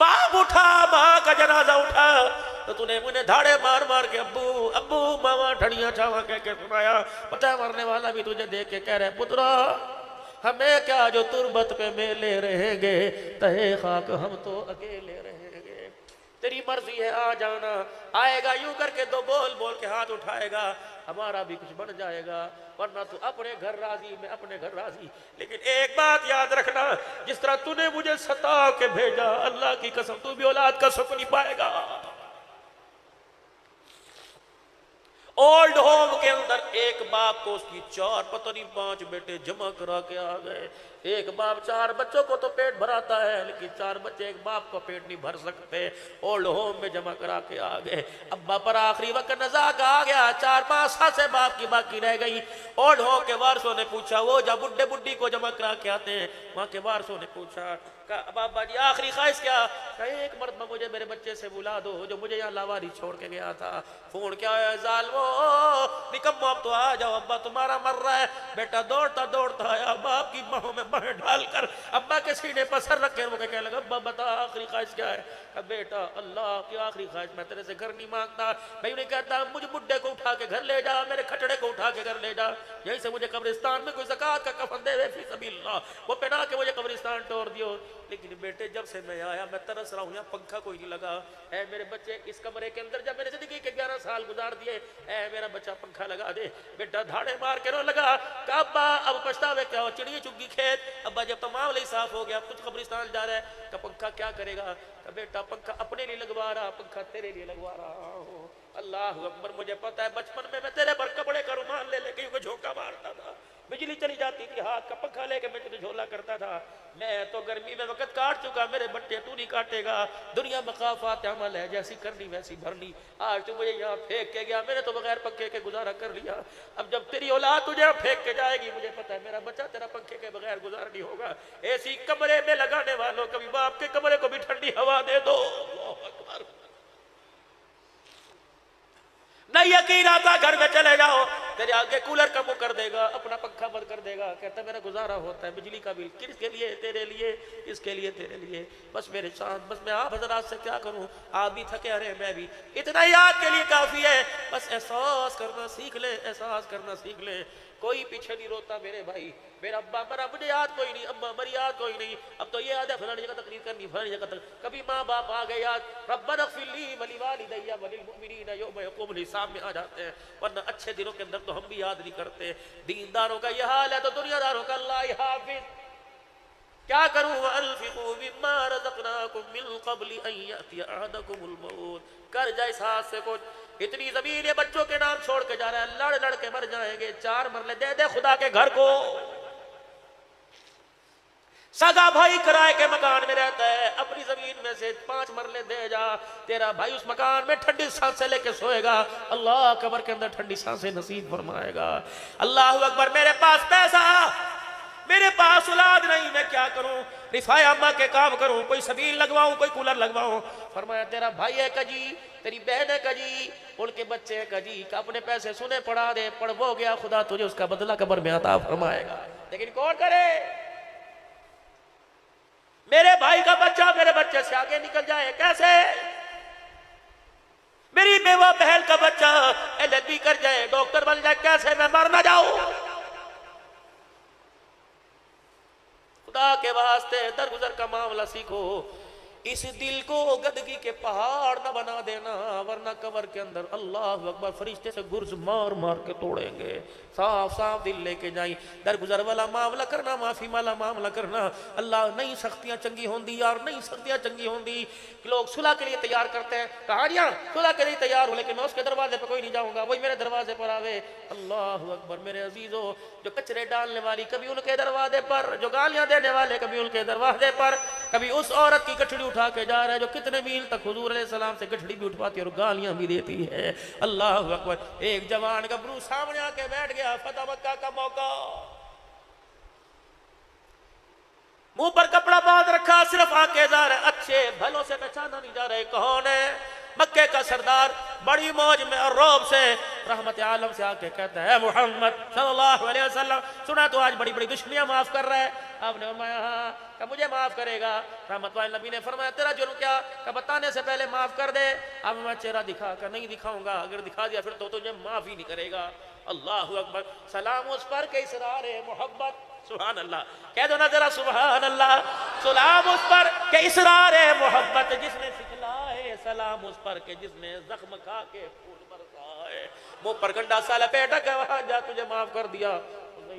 बाप उठा, माँ का जनाजा उठा तो तूने मुझे धाड़े मार मार के अब्बू अब्बू मामा ठड़िया छावा कह के सुनाया। पता है मरने वाला भी तुझे देख के कह रहे, पुत्रा हमें क्या जो तुरबत पे मेले रहेंगे, तहे खाक हम तो अकेले रहेंगे। तेरी मर्जी है आ जाना, आएगा यूं करके दो बोल बोल के हाथ उठाएगा, हमारा भी कुछ बन जाएगा, वरना तू अपने घर राजी, मैं अपने घर राजी। लेकिन एक बात याद रखना, जिस तरह तूने मुझे सता के भेजा, अल्लाह की कसम तू भी औलाद का सुख नहीं पाएगा। ओल्ड होम के अंदर एक बाप को उसकी 4 पता नहीं 5 बेटे जमा करा के आ गए। एक बाप 4 बच्चों को तो पेट भराता है, लेकिन 4 बच्चे एक बाप का पेट नहीं भर सकते। ओल्ड होम में जमा करा के आ गए। अब्बा पर आखिरी वक्त नजाक आ गया, 4-5 साल से बाप की बाकी रह गई। ओल्ड होम के वारसों ने पूछा, वो जब बुढ़े बुढ़ी को जमा करा के आते हैं, वहां के वारसों ने पूछा, बाबा जी आखिरी ख्वाहिश क्या? कहे एक मर्तबा मुझे मेरे बच्चे से बुला दो जो मुझे यहाँ लावारी छोड़ के गया था। फोन क्या है जालमो, निकम्मो अब तो आ जाओ, अब्बा तुम्हारा मर रहा है। बेटा दौड़ता दौड़ता आया, बाप की बाहों में बाहें डालकर अब्बा के सीने पर सर रख के वो कहने लगा, अब्बा बता आखिरी ख्वाहिश क्या है? बेटा अल्लाह की आखिरी ख्वाहिश, मैं तेरे से घर नहीं मांगता, मैं नहीं कहता मुझे बुड्ढे को उठा के घर ले जा, मेरे खटड़े को उठा के घर ले जा, यहीं से मुझे कब्रिस्तान में कोई ज़कात का कफन दे फी सबीलिल्लाह, वो पहना के मुझे कब्रिस्तान तोड़ दियो। लेकिन बेटे जब से मैं आया मैं तरस रहा हूँ, यहाँ पंखा कोई नहीं लगा है। मेरे बच्चे इस कमरे के अंदर जब मेरे जिंदगी के 11 साल गुजार दिए, मेरा बच्चा पंखा लगा दे। बेटा धाड़े मार के रो लगा, अब्बा अब पछतावे क्या हो, चिड़िया चुग गई खेत, अब्बा जब तमाम नहीं साफ हो गया, कुछ कब्रिस्तान जा रहा है, का पंखा क्या करेगा? का बेटा पंखा अपने लिए लगवा रहा, पंखा तेरे लिए लगवा रहा हूँ। अल्लाह अकबर, मुझे पता है बचपन में मैं तेरे पर कपड़े का रुमाल ले लेके झोंका मारता था, बिजली चली जाती थी, हाथ का पंखा लेके मैं तुझे झोला करता था। मैं तो गर्मी में वक्त काट चुका, मेरे बट्टे तू नहीं काटेगा। दुनिया मकाफात अमल है, जैसी करनी वैसी भरनी। आज तू मुझे यहाँ फेंक के गया, मैंने तो बगैर पंखे के गुजारा कर लिया। अब जब तेरी औलाद तुझे यहाँ फेंक के जाएगी, मुझे पता है मेरा बच्चा तेरा पंखे के बगैर गुजारा नहीं होगा। ऐसी कमरे में लगाने वालों, कभी बाप के कमरे को भी ठंडी हवा दे दो। नहीं यकीन आता घर में चले जाओ, तेरे आगे कूलर का मुंह कर देगा, अपना पंखा बंद कर देगा, कहता मेरा गुजारा होता है, बिजली का बिल किसके लिए? तेरे लिए, इसके लिए, तेरे लिए, बस मेरे साथ, बस मैं आप हजरात से क्या करूं, आप भी थके रहे मैं भी, इतना याद के लिए काफी है। बस एहसास करना सीख ले, एहसास करना सीख ले। कोई पीछे नहीं रोता मेरे भाई, मेरा अब्बा मरा मुझे याद कोई नहीं, अम्मा मरी याद कोई नहीं, अब तो ये याद है फलानी जगह तकरीर करनी, फलानी जगह तक, कभी माँ बाप आ गए याद, रब्बना इग़फिर ली वलिवालिदैया वलिलमुमिनीना यौम यक़ूमुल हिसाब में आ जाते हैं, वरना अच्छे दिनों के अंदर तो हम भी याद नहीं करते। दीनदारों का यह हाल है तो दुनियादारों का अल्लाह हाफिज़। क्या करूं? वअन्फ़िक़ू मिम्मा रज़क़नाकुम मिन क़ब्लि अन यअतिय अहदकुमुल मौत, कर जा इस हाथ से कुछ। इतनी जमीन ये बच्चों के नाम छोड़ के जा रहा है, लड़ लड़ के मर जाएंगे। 4 मरले दे दे खुदा के घर को। सगा भाई किराए के मकान में रहता है, अपनी जमीन में से 5 मरले दे जा, तेरा भाई उस मकान में ठंडी सांसें लेके सोएगा, अल्लाह कब्र के अंदर ठंडी सांसें नसीब फरमाएगा। अल्लाह अकबर, मेरे पास पैसा, मेरे पास औलाद नहीं, मैं क्या करूं? रिफाय अम्मा के काम करूं, कोई सबील लगवाऊं, कोई कूलर लगवाऊं। फरमाया तेरा भाई है कजी, तेरी बहन है कजी, उनके बच्चे हैं कजी, का अपने पैसे सुने पढ़ा दे, पढ़ वो गया, खुदा तुझे उसका बदला कब्र में अता फरमाएगा। लेकिन कौन करे? मेरे भाई का बच्चा मेरे बच्चे से आगे निकल जाए कैसे? मेरी बेवा बहन का बच्चा LLB कर जाए, डॉक्टर बन जाए, कैसे मैं मर ना जाऊं? खुदा के वास्ते दरगुजर का मामला सीखो। इस दिल को गदगी के पहाड़ न बना देना, वरना कब्र के अंदर अल्लाह अकबर फरिश्ते से गुर्ज मार मार के तोड़ेंगे। साफ साफ दिल लेके जाई, दरगुजर वाला मामला करना, माफी वाला मामला करना। अल्लाह नई सख्तियां चंगी होंगी यार, नई सख्तियां चंगी होंगी। लोग सुलह के लिए तैयार करते हैं, कहानियां सुलह के लिए तैयार हो, लेकिन मैं उसके दरवाजे पर कोई नहीं जाऊंगा, वही मेरे दरवाजे पर आवे। अल्लाह अकबर। मेरे अजीजों, जो कचरे डालने वाली कभी उनके दरवाजे पर, जो गालियां देने वाले कभी उनके दरवाजे पर, कभी उस औरत की गठड़ी उठा के जा रहा है जो कितने मील तक हुजूर अलैहिस्सलाम से गठड़ी भी उठवाती है और गालियां भी देती है। अल्लाह अकबर। एक जवान गबरू सामने आके बैठ गया, फतह मक्का का मौका, मुंह पर कपड़ा बांध रखा, सिर्फ आंखें जा रहे, अच्छे भलों से पहचाना नहीं जा रहे कौन है। मक्के का सरदार बड़ी मौज में और रौब से रहमत आलम से आके कहता है, मोहम्मद सल्लल्लाहु अलैहि वसल्लम, सुना तो आज बड़ी बड़ी दुश्मनियां माफ कर रहा है। आपने फरमाया हाँ, क्या मुझे माफ करेगा? रहमत वाले नबी ने फरमाया, तेरा जुर्म क्या? क्या बताने से पहले माफ कर दे। अब मैं चेहरा दिखा कर नहीं दिखाऊंगा, अगर दिखा दिया फिर तो तुझे माफ ही नहीं करेगा। अल्लाह अकबर। सलाम उस पर के इसरार मोहब्बत, सुभान अल्लाह, कह दो ना जरा सुभान अल्लाह। सलाम उस पर के इसरार मोहब्बत जिसने सिखलाए, सलाम उस पर के जिसने जख्म खा के फूल बरसाए। मुंह पर गंडा सा लपेटा के वहां जा, तुझे माफ कर दिया।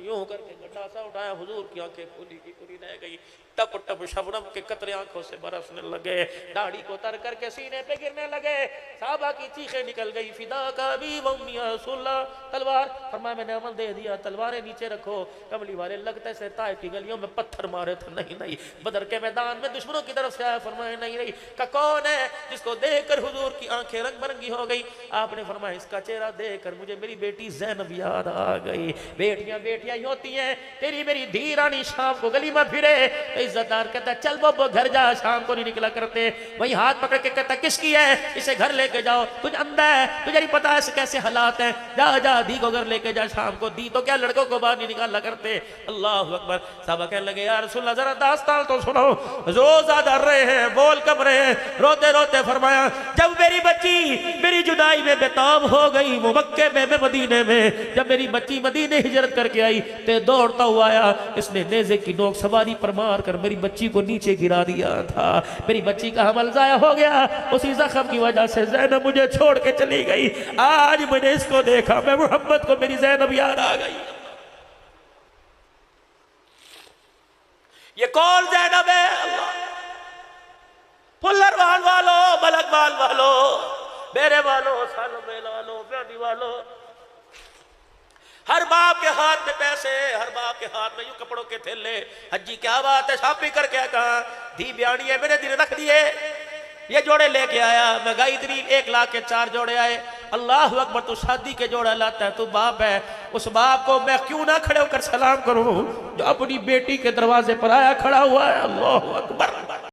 यूं करके गड्ढा सा उठाया, हुजूर की आंखें खुली की खुली रह गई। टप टप शबनम के कतरे आंखों से बरसने लगे, दाढ़ी को तर करके सीने पे गिरने लगे। साहबा की चीखें निकल गई, फिदा का भी वमिया सुल्ला, तलवार। फरमाया मैंने अमल दे दिया, तलवारें नीचे रखो। कमली वाले लगते से ताइफ की गलियों में पत्थर मारे थे, नहीं नहीं। बदर के मैदान में दुश्मनों की तरफ से आया, फरमाया नहीं नहीं। का कौन है जिसको देखकर हुजूर की आंखें रंग बिरंगी हो गई? आपने फरमाया इसका चेहरा देखकर मुझे मेरी बेटी ज़ैनब याद आ गई। बेटियां बेटियां होती हैं, तेरी मेरी धी रानी शाम को गली में फिरे, इज्जतदार कहता चल बब्बो घर जा, शाम को नहीं निकला करते। वही हाथ पकड़ के कहता किसकी है, इसे घर लेके जाओ, तुझ अंधा है, तुझे नहीं पता ऐसे कैसे हालात हैं, जा जा दी को घर लेके जा शाम को। दी तो क्या लड़कों को बाहर नहीं निकाला करते। अल्लाह अकबर। साहबा कहने लगे यार रसूलल्लाह जरा दास्तान तो सुनो। रोजा धर रहे हैं, बोल कब रहे हैं, रोते रोते फरमाया जब मेरी बच्ची मेरी जुदाई में बेताब हो गई, वो मक्के में मैं मदीने में, जब मेरी बच्ची मदीने हिजरत करके आई ते दौड़ता हुआ आया, इसने नेज़े की नोक सवारी पर मार कर मेरी बच्ची को नीचे गिरा दिया था। मेरी बच्ची का हमल जाया हो गया, उसी जख्म की वजह से ज़ैनब मुझे छोड़ के चली गई। आज मैंने इसको देखा, मैं मोहम्मद को मेरी ज़ैनब याद आ गई। ये कौन ज़ैनब है? अल्लाह। फुल्लरवाल वालो, मलकवाल वालो, मेरे वालो, सालमेल वालो, ब्यानी वालो, हर बाप के हाथ में पैसे, हर बाप के हाथ में यूं कपड़ों के थैले। हज्जी क्या बात है, शॉपिंग करके कहा धी ब्याणी है, मैंने दिन रख दिए, ये जोड़े लेके आया। मैं गायत्री 1 लाख के 4 जोड़े आए। अल्लाह अकबर। तू शादी के जोड़ा लाता है, तू बाप है, उस बाप को मैं क्यों ना खड़े होकर सलाम करूं जो अपनी बेटी के दरवाजे पर आया खड़ा हुआ है। अल्लाह अकबर।